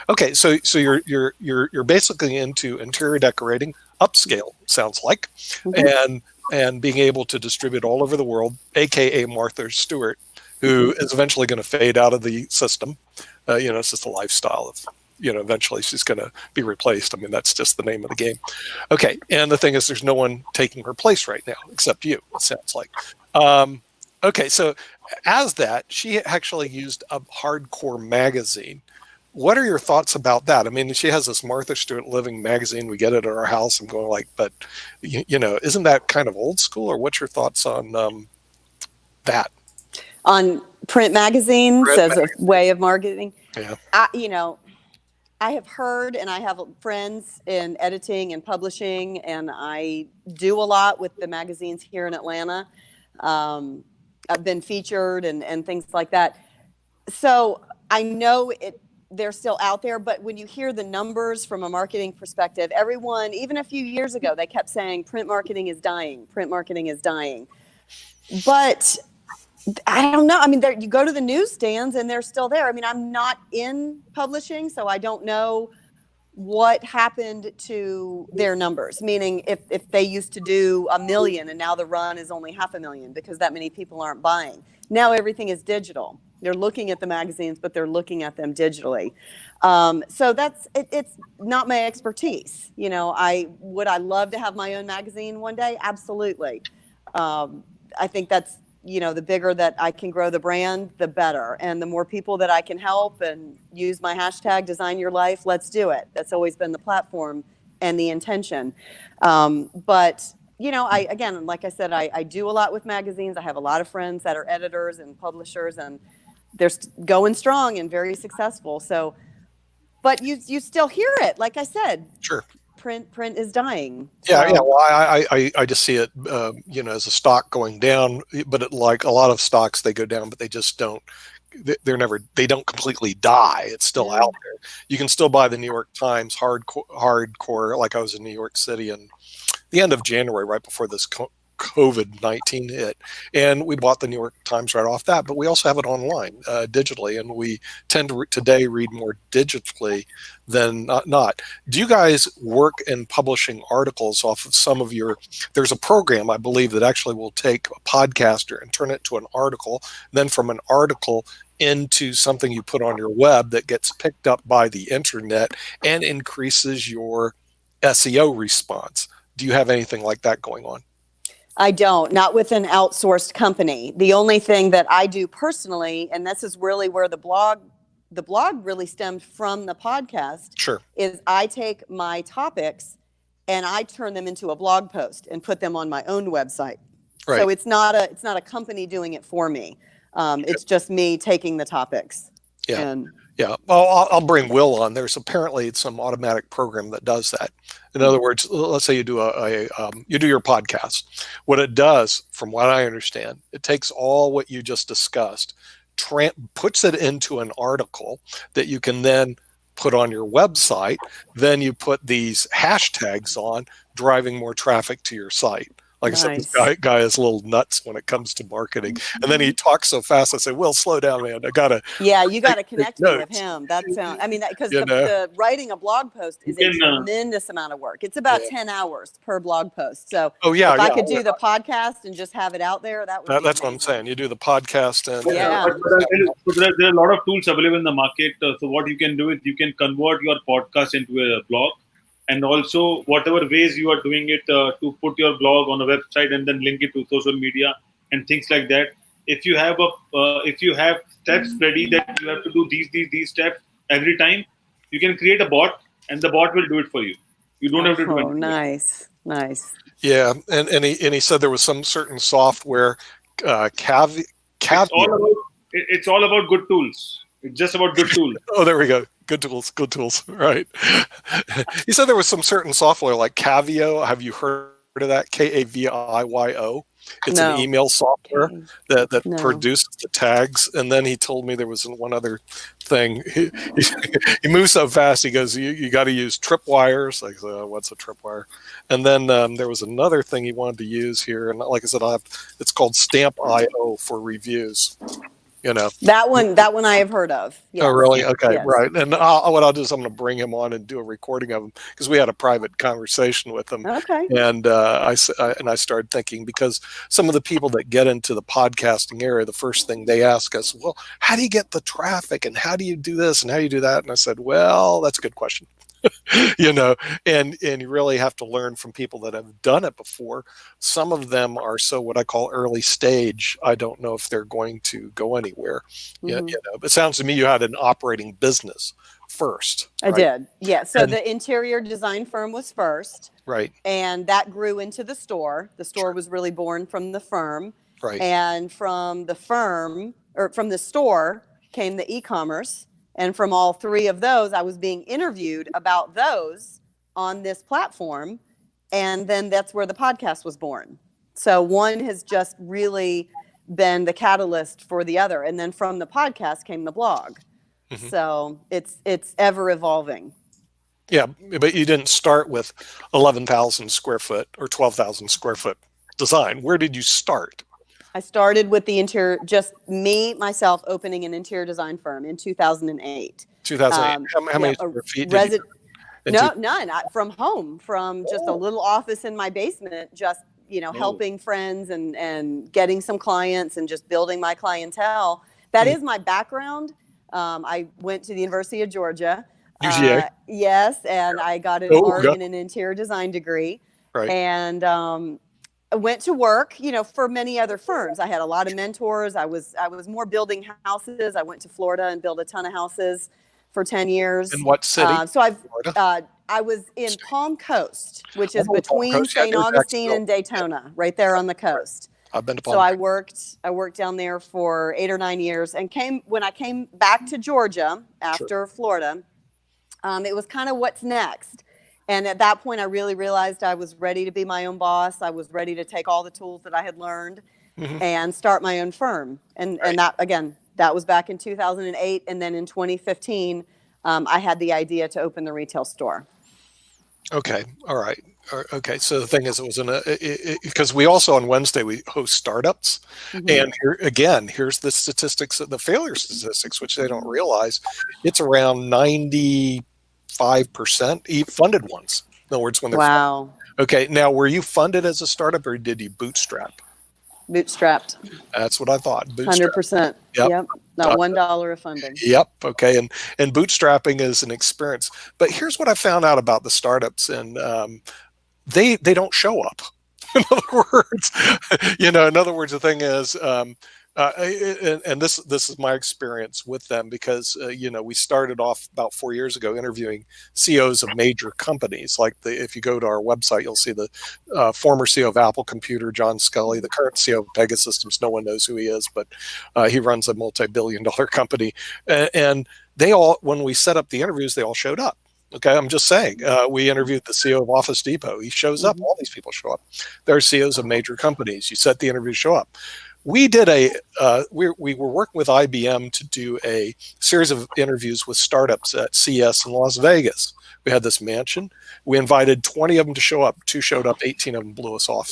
Okay, so you're basically into interior decorating, upscale, sounds like, and being able to distribute all over the world, aka Martha Stewart, who is eventually going to fade out of the system. It's just a lifestyle of, eventually she's going to be replaced. I mean, that's just the name of the game. Okay. And the thing is, there's no one taking her place right now, except you, it sounds like. Okay. So as that, she actually used a hardcore magazine what are your thoughts about that? I mean, she has this Martha Stewart Living magazine. We get it at our house. I'm going like, but isn't that kind of old school? Or what's your thoughts on that? On print magazines as a way of marketing? Yeah. I have heard, and I have friends in editing and publishing, and I do a lot with the magazines here in Atlanta. I've been featured and things like that. So I know they're still out there, but when you hear the numbers from a marketing perspective, everyone, even a few years ago, they kept saying print marketing is dying. Print marketing is dying. But I don't know. I mean, you go to the newsstands and they're still there. I mean, I'm not in publishing, so I don't know what happened to their numbers. Meaning, if they used to do 1 million and now the run is only 500,000 because that many people aren't buying. Now everything is digital. They're looking at the magazines, but they're looking at them digitally. So it's not my expertise. Would I love to have my own magazine one day? Absolutely. I think that's, the bigger that I can grow the brand, the better. And the more people that I can help and use my hashtag Design Your Life, let's do it. That's always been the platform and the intention. But again, like I said, I do a lot with magazines. I have a lot of friends that are editors and publishers, and they're going strong and very successful. So, but you still hear it. Like I said, sure. Print is dying. Yeah, yeah. Well, I just see it, as a stock going down. But like a lot of stocks, they go down, but they just don't. They don't completely die. It's still out there. You can still buy the New York Times hardcore. Like I was in New York City in the end of January, right before this COVID-19 hit, and we bought the New York Times right off that. But we also have it online digitally, and we tend to today read more digitally than not. Do you guys work in publishing articles off of some of your? There's a program I believe that actually will take a podcaster and turn it to an article, then from an article into something you put on your web that gets picked up by the internet and increases your SEO response. Do you have anything like that going on? I don't, not with an outsourced company. The only thing that I do personally, and this is really where the blog really stemmed from the podcast, sure, is I take my topics and I turn them into a blog post and put them on my own website. Right. So it's not a company doing it for me. It's just me taking the topics. Yeah. Yeah. Well, I'll bring Will on. There's apparently some automatic program that does that. In other words, let's say you do you do your podcast. What it does, from what I understand, it takes all what you just discussed, puts it into an article that you can then put on your website. Then you put these hashtags on, driving more traffic to your site. Like nice. I said, this guy is a little nuts when it comes to marketing. And then he talks so fast, I say, Will, slow down, man. You got to connect me with him. Because the writing a blog post is a tremendous amount of work. It's about 10 hours per blog post. So if I could do the podcast and just have it out there, that's what I'm saying. You do the podcast. And there are a lot of tools available in the market. So what you can do is you can convert your podcast into a blog. And also, whatever ways you are doing it to put your blog on a website and then link it to social media and things like that. If you have steps ready that you have to do these steps every time, you can create a bot and the bot will do it for you. You don't have to do it. Oh, nice. Yeah, and he said there was some certain software, Cav. It's all about good tools. It's just about good tools. Oh, there we go. Good tools. Right. He said there was some certain software like Cavio. Have you heard of that? Kavio. It's an email software that produces the tags. And then he told me there was one other thing. He moves so fast. He goes, you got to use tripwires. Like, what's a tripwire? And then there was another thing he wanted to use here. And like I said, it's called Stamp.io for reviews. That one I have heard of. Yes. Oh, really? Okay, yes. Right. And what I'll do is I'm going to bring him on and do a recording of him because we had a private conversation with him. Okay. And I started thinking, because some of the people that get into the podcasting area, the first thing they ask us, well, how do you get the traffic and how do you do this and how do you do that? And I said, well, that's a good question. And you really have to learn from people that have done it before. Some of them are what I call early stage. I don't know if they're going to go anywhere. Mm-hmm. It sounds to me you had an operating business first. I right? did. Yeah. So And- the interior design firm was first. Right. And that grew into the store. The store was really born from the firm. Right. And from the firm, or from the store, came the e-commerce. And from all three of those, I was being interviewed about those on this platform. And then that's where the podcast was born. So one has just really been the catalyst for the other. And then from the podcast came the blog. Mhm. So it's ever evolving. Yeah, but you didn't start with 11,000 square foot or 12,000 square foot design. Where did you start? I started with the interior, just me, myself, opening an interior design firm in 2008. 2008. How many square feet did you? No, none. From home, from just a little office in my basement, just, helping friends and getting some clients and just building my clientele. That is my background. I went to the University of Georgia. UGA? Yes, and I got an art and an interior design degree. Right. And I went to work, for many other firms. I had a lot of mentors. I was more building houses. I went to Florida and built a ton of houses for 10 years. In what city? I was in Palm Coast, which is between St. Augustine and Daytona, right there on the coast. I've been to Palm. So I worked down there for 8 or 9 years, and when I came back to Georgia after Florida, it was kind of what's next. And at that point, I really realized I was ready to be my own boss. I was ready to take all the tools that I had learned and start my own firm. And that, again, that was back in 2008. And then in 2015, I had the idea to open the retail store. Okay. All right. Okay. So the thing is, it was because we also on Wednesday we host startups, and here's the statistics, the failure statistics, which they don't realize. It's around 95% funded ones. In other words, when they're funded. Okay. Now, were you funded as a startup, or did you bootstrap? Bootstrapped. That's what I thought. 100%. Yep. Not $1 of funding. Yep. Okay. And bootstrapping is an experience. But here's what I found out about the startups, and they don't show up. In other words, the thing is, and this is my experience with them, because we started off about 4 years ago interviewing CEOs of major companies. Like if you go to our website, you'll see the former CEO of Apple Computer, John Scully, the current CEO of Pegasystems. No one knows who he is, but he runs a multi-billion-dollar company. And they all, when we set up the interviews, they all showed up. Okay, I'm just saying. We interviewed the CEO of Office Depot. He shows up. All these people show up. They're CEOs of major companies. You set the interview, show up. We did we were working with IBM to do a series of interviews with startups at CES in Las Vegas. We had this mansion. We invited 20 of them to show up. 2 showed up. 18 of them blew us off.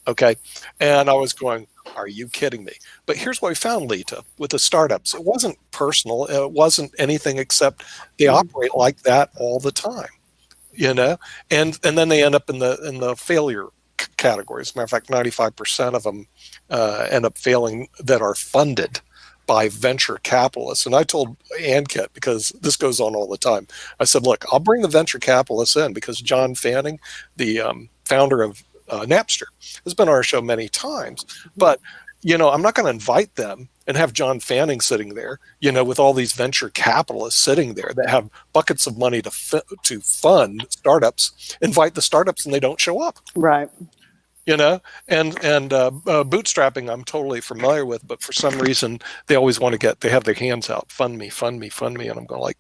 Okay, and I was going, are you kidding me? But here's what we found, Leta, with the startups. It wasn't personal. It wasn't anything except they operate like that all the time, and then they end up in the failure category. As a matter of fact, 95% of them end up failing that are funded by venture capitalists. And I told Ankit, because this goes on all the time, I said, look, I'll bring the venture capitalists in, because John Fanning, the founder of Napster, has been on our show many times. But, I'm not going to invite them and have John Fanning sitting there, with all these venture capitalists sitting there that have buckets of money to fund startups, invite the startups, and they don't show up. Right. And bootstrapping I'm totally familiar with, but for some reason they always they have their hands out, fund me. And I'm going like,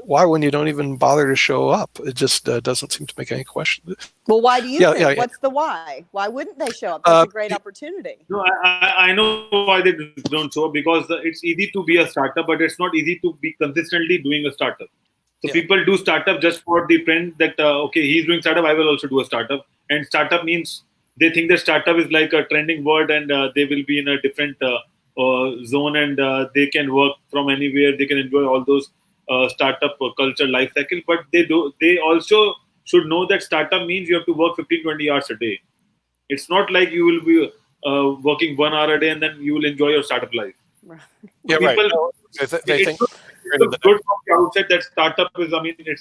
why when you don't even bother to show up? It just doesn't seem to make any question. Well, why do you think? What's the why? Why wouldn't they show up? That's a great opportunity. No, I know why they don't show up, because it's easy to be a startup, but it's not easy to be consistently doing a startup. So people do startup just for the trend that, okay, he's doing startup, I will also do a startup. And startup means they think that startup is like a trending word, and they will be in a different zone, and they can work from anywhere. They can enjoy all those startup culture life cycle. But they also should know that startup means you have to work 15-20 hours a day. It's not like you will be working 1 hour a day and then you will enjoy your startup life. Right. Yeah, people, right. They think it's good from the outset that startup is,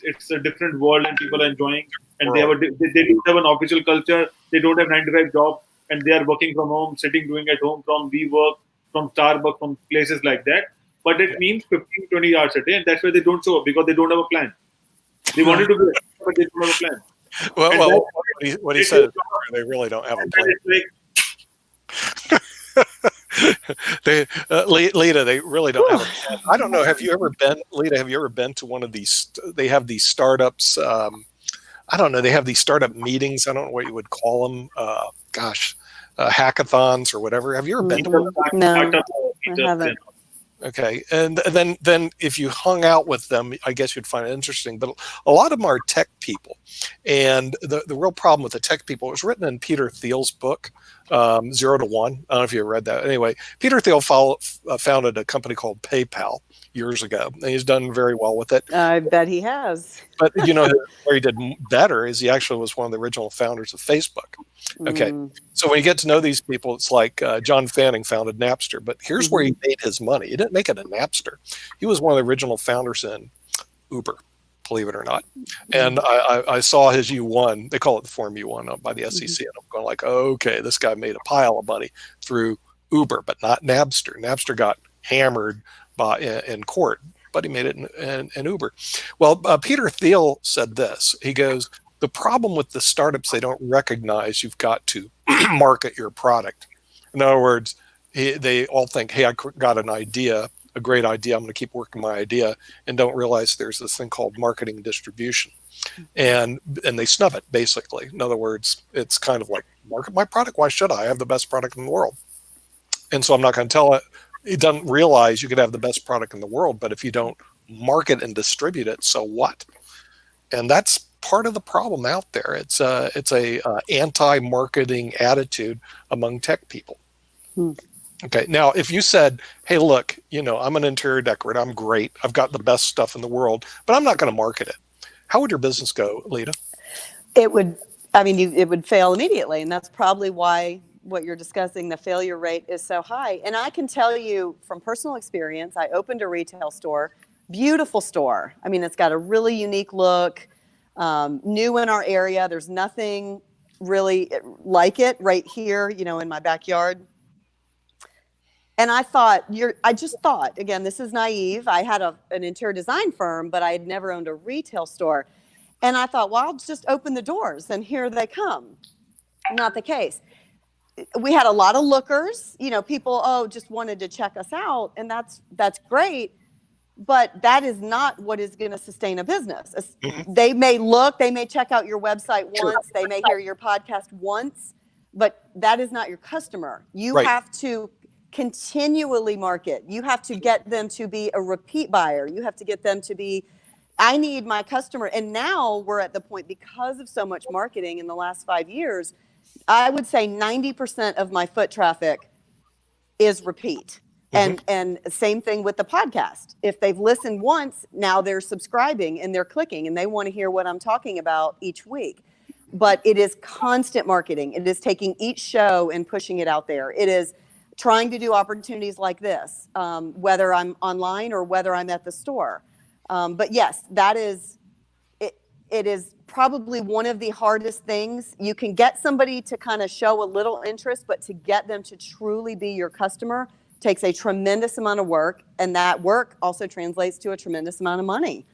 it's a different world and people are enjoying, and they don't have an official culture. They don't have 9-to-5 job, and they are working from home, doing at home from WeWork, from Starbucks, from places like that. but it means 15, 20 yards a day, and that's why they don't show up because they don't have a plan. They wanted to do it, but they don't have a plan. Well, what he said is they really don't have a plan. Leta, they really don't have a plan. I don't know. Have you ever been, Leta? Have you ever been to one of these? They have these startups. I don't know. They have these startup meetings. I don't know what you would call them. Hackathons or whatever. Have you ever been to one? No, I haven't. Okay, and then if you hung out with them, I guess you'd find it interesting. But a lot of them are tech people, and the real problem with the tech people, it was written in Peter Thiel's book, 0 to 1. I don't know if you ever read that. Anyway, Peter Thiel founded a company called PayPal years ago, and he's done very well with it. I bet he has. But you know where he did better is he actually was one of the original founders of Facebook. Okay, so when you get to know these people, it's like John Fanning founded Napster, but here's where he made his money. He didn't make it a Napster. He was one of the original founders in Uber, believe it or not. And I saw his U1. They call it the Form U1 by the SEC, and I'm going like, okay, this guy made a pile of money through Uber, but not Napster. Napster got hammered in court, but he made it in Uber. Well, Peter Thiel said this. He goes, the problem with the startups, they don't recognize you've got to market your product. In other words, they all think, hey, I got an idea, a great idea. I'm going to keep working my idea, and don't realize there's this thing called marketing and distribution. And they snub it, basically. In other words, it's kind of like, market my product. Why should I? I have the best product in the world. And so I'm not going to tell it. It doesn't realize you could have the best product in the world, but if you don't market and distribute it, so what? And that's part of the problem out there. It's a anti-marketing attitude among tech people. Okay, now if you said, hey, look, I'm an interior decorator, I'm great, I've got the best stuff in the world, but I'm not going to market it, how would your business go, Leta? It would fail immediately, and that's probably why what you're discussing, the failure rate is so high. And I can tell you from personal experience, I opened a retail store, beautiful store. I mean, it's got a really unique look, new in our area. There's nothing really like it right here, in my backyard. And I just thought, again, this is naive. I had an interior design firm, but I had never owned a retail store. And I thought, well, I'll just open the doors and here they come. Not the case. We had a lot of lookers, people, just wanted to check us out. And that's great. But that is not what is going to sustain a business. They may look, they may check out your website once, they may hear your podcast once, but that is not your customer. You have to continually market. You have to get them to be a repeat buyer. You have to get them to be, I need my customer. And now we're at the point, because of so much marketing in the last 5 years, I would say 90% of my foot traffic is repeat. And same thing with the podcast. If they've listened once, now they're subscribing and they're clicking and they want to hear what I'm talking about each week. But it is constant marketing. It is taking each show and pushing it out there. It is trying to do opportunities like this, whether I'm online or whether I'm at the store. But yes, that is, it is probably one of the hardest things. You can get somebody to kind of show a little interest, but to get them to truly be your customer takes a tremendous amount of work, and that work also translates to a tremendous amount of money.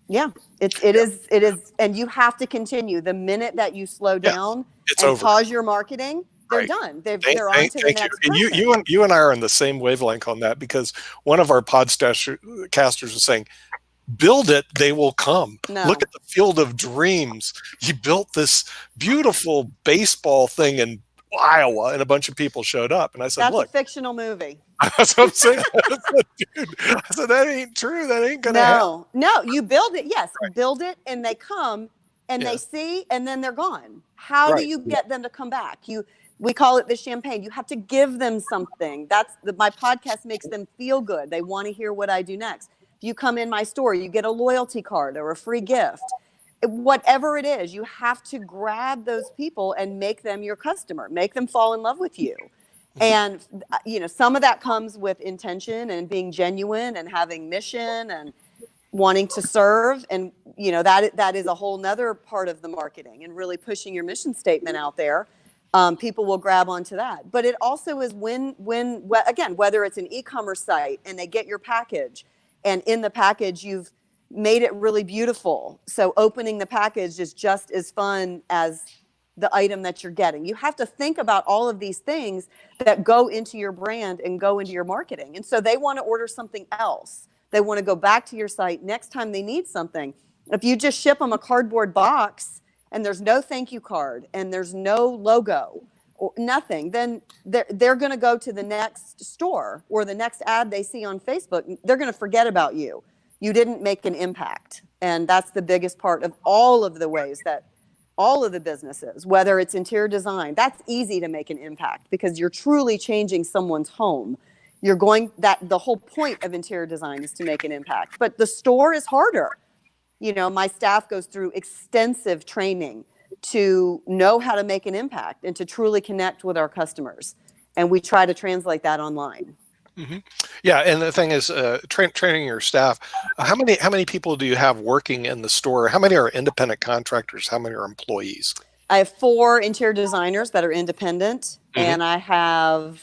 Yeah, it is, and you have to continue. The minute that you slow down and pause your marketing, they're done. They're on to the next person. You and I are on the same wavelength on that, because one of our podcasters was saying, build it, they will come. No. Look at the Field of Dreams. You built this beautiful baseball thing in Iowa, and a bunch of people showed up. And I said, that's look, a fictional movie. That's what I'm saying. Dude, I said, that ain't true. That ain't gonna happen. No, you build it. Yes, build it, and they come and they see, and then they're gone. How do you get them to come back? We call it the champagne. You have to give them something. My podcast makes them feel good. They want to hear what I do next. If you come in my store, you get a loyalty card or a free gift. Whatever it is, you have to grab those people and make them your customer, make them fall in love with you. And, some of that comes with intention and being genuine and having mission and wanting to serve. And, that is a whole nother part of the marketing and really pushing your mission statement out there. people will grab onto that. But it also is again, whether it's an e-commerce site and they get your package, and in the package you've made it really beautiful. So opening the package is just as fun as the item that you're getting. You have to think about all of these things that go into your brand and go into your marketing. And so they want to order something else. They want to go back to your site next time they need something. If you just ship them a cardboard box and there's no thank you card and there's no logo or nothing, then they're going to go to the next store or the next ad they see on Facebook. They're going to forget about you. You didn't make an impact. And that's the biggest part of all of the ways that all of the businesses, whether it's interior design, that's easy to make an impact because you're truly changing someone's home. The whole point of interior design is to make an impact. But the store is harder. You know, my staff goes through extensive training to know how to make an impact and to truly connect with our customers. And we try to translate that online. Mm-hmm. Yeah, and the thing is, training your staff. How many people do you have working in the store? How many are independent contractors? How many are employees? I have 4 interior designers that are independent, and I have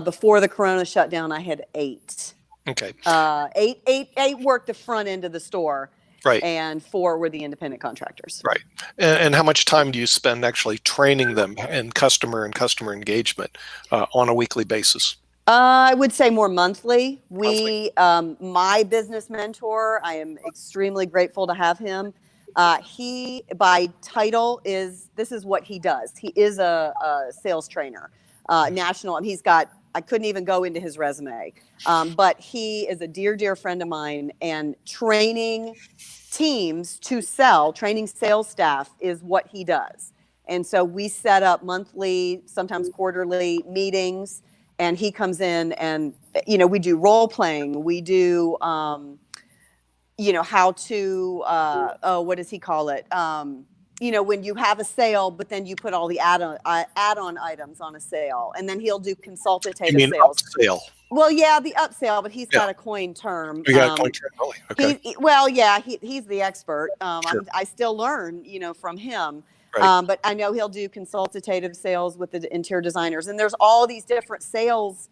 before the Corona shutdown, I had 8. Okay. 8 worked the front end of the store. Right. And 4 were the independent contractors. Right. And how much time do you spend actually training them in customer engagement on a weekly basis? I would say more monthly. My business mentor, I am extremely grateful to have him. He, by title, this is what he does. He is a sales trainer, national, and I couldn't even go into his resume, but he is a dear friend of mine, and training teams to sell, training sales staff is what he does. And so we set up monthly, sometimes quarterly meetings, and he comes in and, we do role playing. We do, how to, what does he call it? When you have a sale, but then you put all the add-on items on a sale, and then he'll do consultative sales. Upsale. Well, yeah, the upsell, but he's got a coined term. You got a coined term, really? Okay. He's the expert. Sure. I still learn, from him. Right. But I know he'll do consultative sales with the interior designers, and there's all these different sales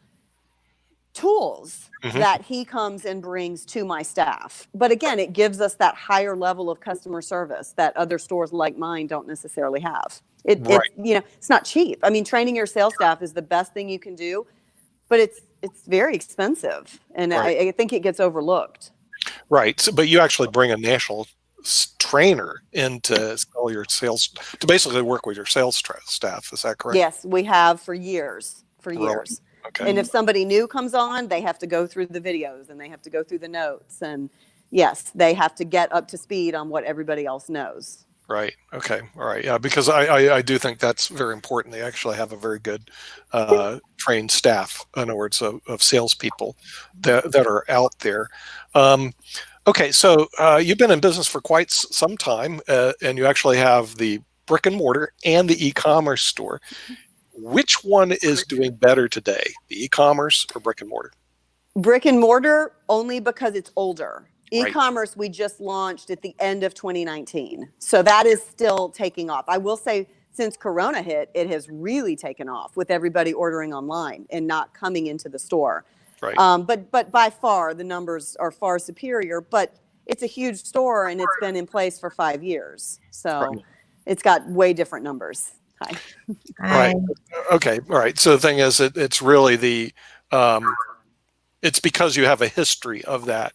tools that he comes and brings to my staff. But again, it gives us that higher level of customer service that other stores like mine don't necessarily have. It's not cheap. I mean, training your sales staff is the best thing you can do, but it's very expensive, and I think it gets overlooked. Right. So, but you actually bring a national trainer in to sell your sales, to basically work with your sales staff. Is that correct? Yes, we have for years. Okay. And if somebody new comes on, they have to go through the videos and they have to go through the notes. And yes, they have to get up to speed on what everybody else knows. Right. Okay. All right. Yeah, because I do think that's very important. They actually have a very good trained staff, in other words, of salespeople that are out there. Okay. So you've been in business for quite some time, and you actually have the brick and mortar and the e-commerce store. Which one is doing better today, the e-commerce or brick and mortar? Brick and mortar only because it's older. Right. E-commerce we just launched at the end of 2019. So that is still taking off. I will say since Corona hit, it has really taken off with everybody ordering online and not coming into the store. Right. But by far the numbers are far superior, but it's a huge store and it's been in place for 5 years. So It's got way different numbers. Hi. Right. Okay. All right. So the thing is, it's really it's because you have a history of that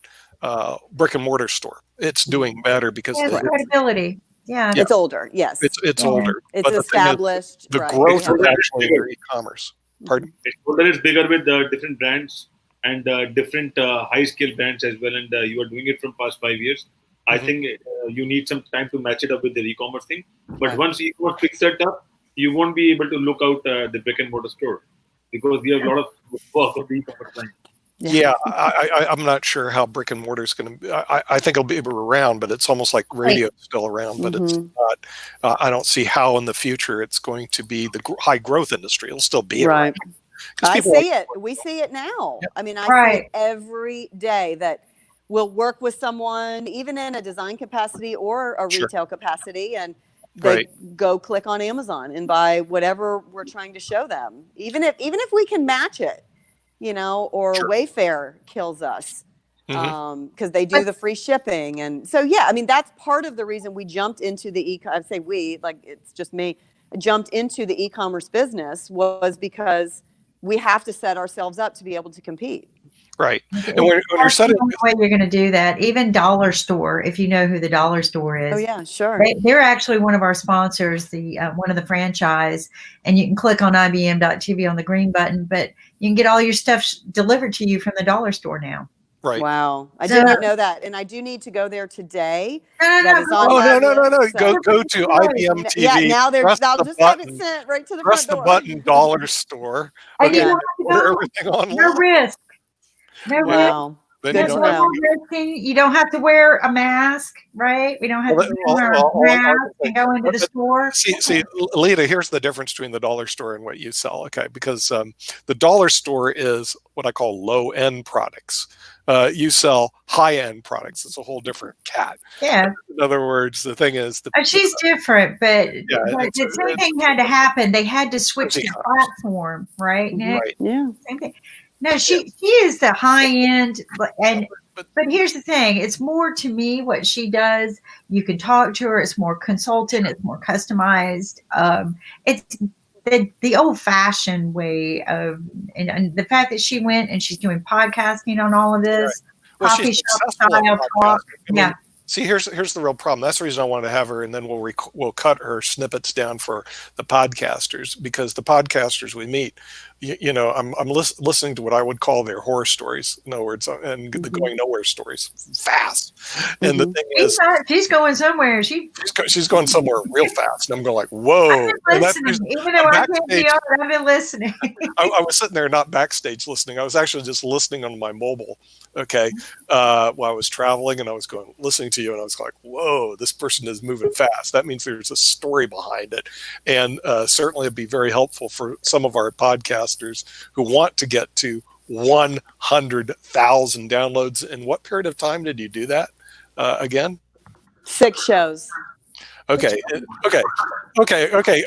brick and mortar store. It's doing better because credibility. Yeah. It's older. Yes. It's older. It's established. The growth is actually in your e-commerce. Pardon? It's older, it's bigger with different brands and different high-scale brands as well. And you are doing it from past 5 years. I think you need some time to match it up with the e-commerce thing. But once e-commerce picks it up, you won't be able to look out the brick and mortar store because we have a lot of work of the e-commerce line. Yeah, I'm not sure how brick and mortar is going to. I think it'll be around, but it's almost like radio is still around, but it's not. I don't see how in the future it's going to be the high growth industry. It'll still be right. I see it. We see it now. Yeah. I mean, I see it every day that we'll work with someone, even in a design capacity or a retail capacity, and they go click on Amazon and buy whatever we're trying to show them, even if we can match it, or Sure. Wayfair kills us because they do But- the free shipping. And so, yeah, I mean, that's part of the reason we jumped into the I'd say we, like, it's just me, jumped into the e-commerce business was because we have to set ourselves up to be able to compete. Right. And when you're That's setting, the only way you're going to do that. Even Dollar Store, if you know who the Dollar Store is. Oh yeah, sure. They're actually one of our sponsors, the one of the franchise, and you can click on IBM.TV on the green button, but you can get all your stuff delivered to you from the Dollar Store now. right. Wow. I So- did not know that. And I do need to go there today. No, That is on Oh, my no. list, so- Go to IBM TV. Yeah, now press I'll the just have button, it sent right to the press front the door. button Dollar Store. And you Okay. don't have Order to everything go. online. No risk. No risk. Wow. Then Good you to don't No have know. risking. You don't have to wear a mask, right? We don't have to wear a mask and go into the store. See, Leta, here's the difference between the dollar store and what you sell, okay? Because the dollar store is what I call low-end products. You sell high-end products. It's a whole different cat. Yeah. In other words, the thing is, She's different, but it's- the same thing had to happen. They had to switch the e-commerce. platform, right, Nick? right. Yeah. Same thing. No, she is the high end, but here's the thing: it's more to me what she does. You can talk to her. It's more consultant. It's more customized. It's the old fashioned way of, and the fact that she went and she's doing podcasting on all of this. Well, Coffee she's shop successful at style talk. podcasting. I mean, Yeah. See, here's the real problem. That's the reason I wanted to have her, and then we'll cut her snippets down for the podcasters, because the podcasters we meet, I'm listening to what I would call their horror stories, in other words, and the going nowhere stories, fast. And the thing is, She's going somewhere. she's going somewhere real fast, and I'm going like, whoa! I've been And that's listening, the reason even though I'm I can't be backstage. on. I've been listening. I was sitting there not backstage listening. I was actually just listening on my mobile. Okay, while I was traveling, and I was listening to you, and I was like, "Whoa, this person is moving fast." That means there's a story behind it, and certainly it'd be very helpful for some of our podcasters who want to get to 100,000 downloads. In what period of time did you do that? Again? 6 shows. Okay.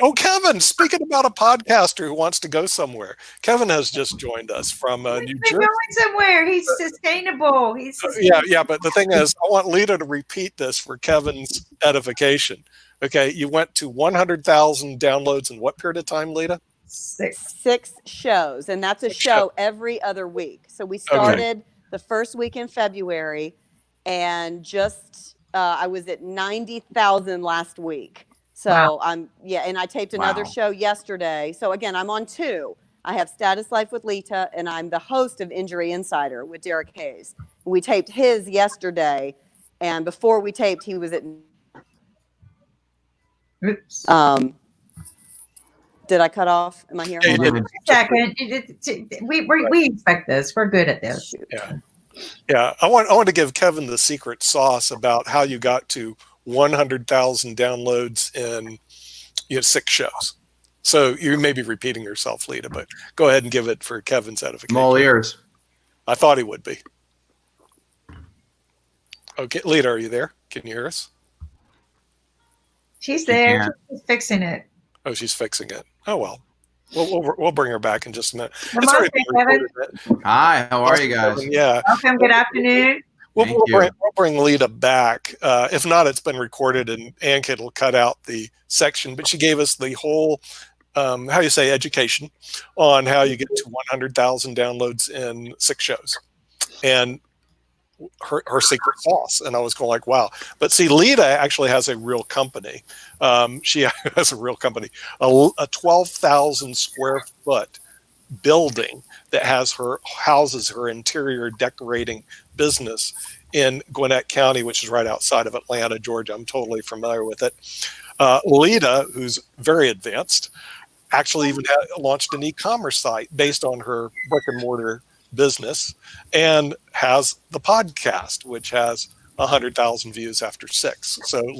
Oh, Kevin, speaking about a podcaster who wants to go somewhere, Kevin has just joined us from New He's Jersey. going somewhere. He's sustainable. Yeah, but the thing is, I want Leta to repeat this for Kevin's edification. Okay, you went to 100,000 downloads in what period of time, Leta? 6 shows, and that's a show every other week. So we started the first week in February, and just I was at 90,000 last week. So Wow. and I taped another show yesterday. So again, I'm on 2. I have Status Life with Leta, and I'm the host of Injury Insider with Derek Hayes. We taped his yesterday, and before we taped, he was at. Oops. Did I cut off? Am I here? Yeah, you Hold did. on. Second, we expect this. We're good at this. Shoot. Yeah. I want to give Kevin the secret sauce about how you got to 100,000 downloads in 6 shows. So you may be repeating yourself, Leta, but go ahead and give it for Kevin's edification. I'm all ears. I thought he would be. Okay, Leta, are you there? Can you hear us? She's there. can't. She's fixing it. Oh, she's fixing it. Oh, well. We'll bring her back in just a minute. Come It's on, already been Kevin. recorded. Hi, how are you guys? Yeah. Welcome. Good afternoon. Thank you. We'll bring Leta back. If not, it's been recorded, and Ankit will cut out the section. But she gave us the whole, how you say, education on how you get to 100,000 downloads in 6 shows, and her secret sauce. And I was going like, wow. But see, Leta actually has a real company. She has a real company, a 12,000 square foot building that houses her interior decorating business in Gwinnett County, which is right outside of Atlanta, Georgia. I'm totally familiar with it. Leta, who's very advanced, actually even launched an e-commerce site based on her brick and mortar business, and has the podcast, which has 100,000 views after 6. So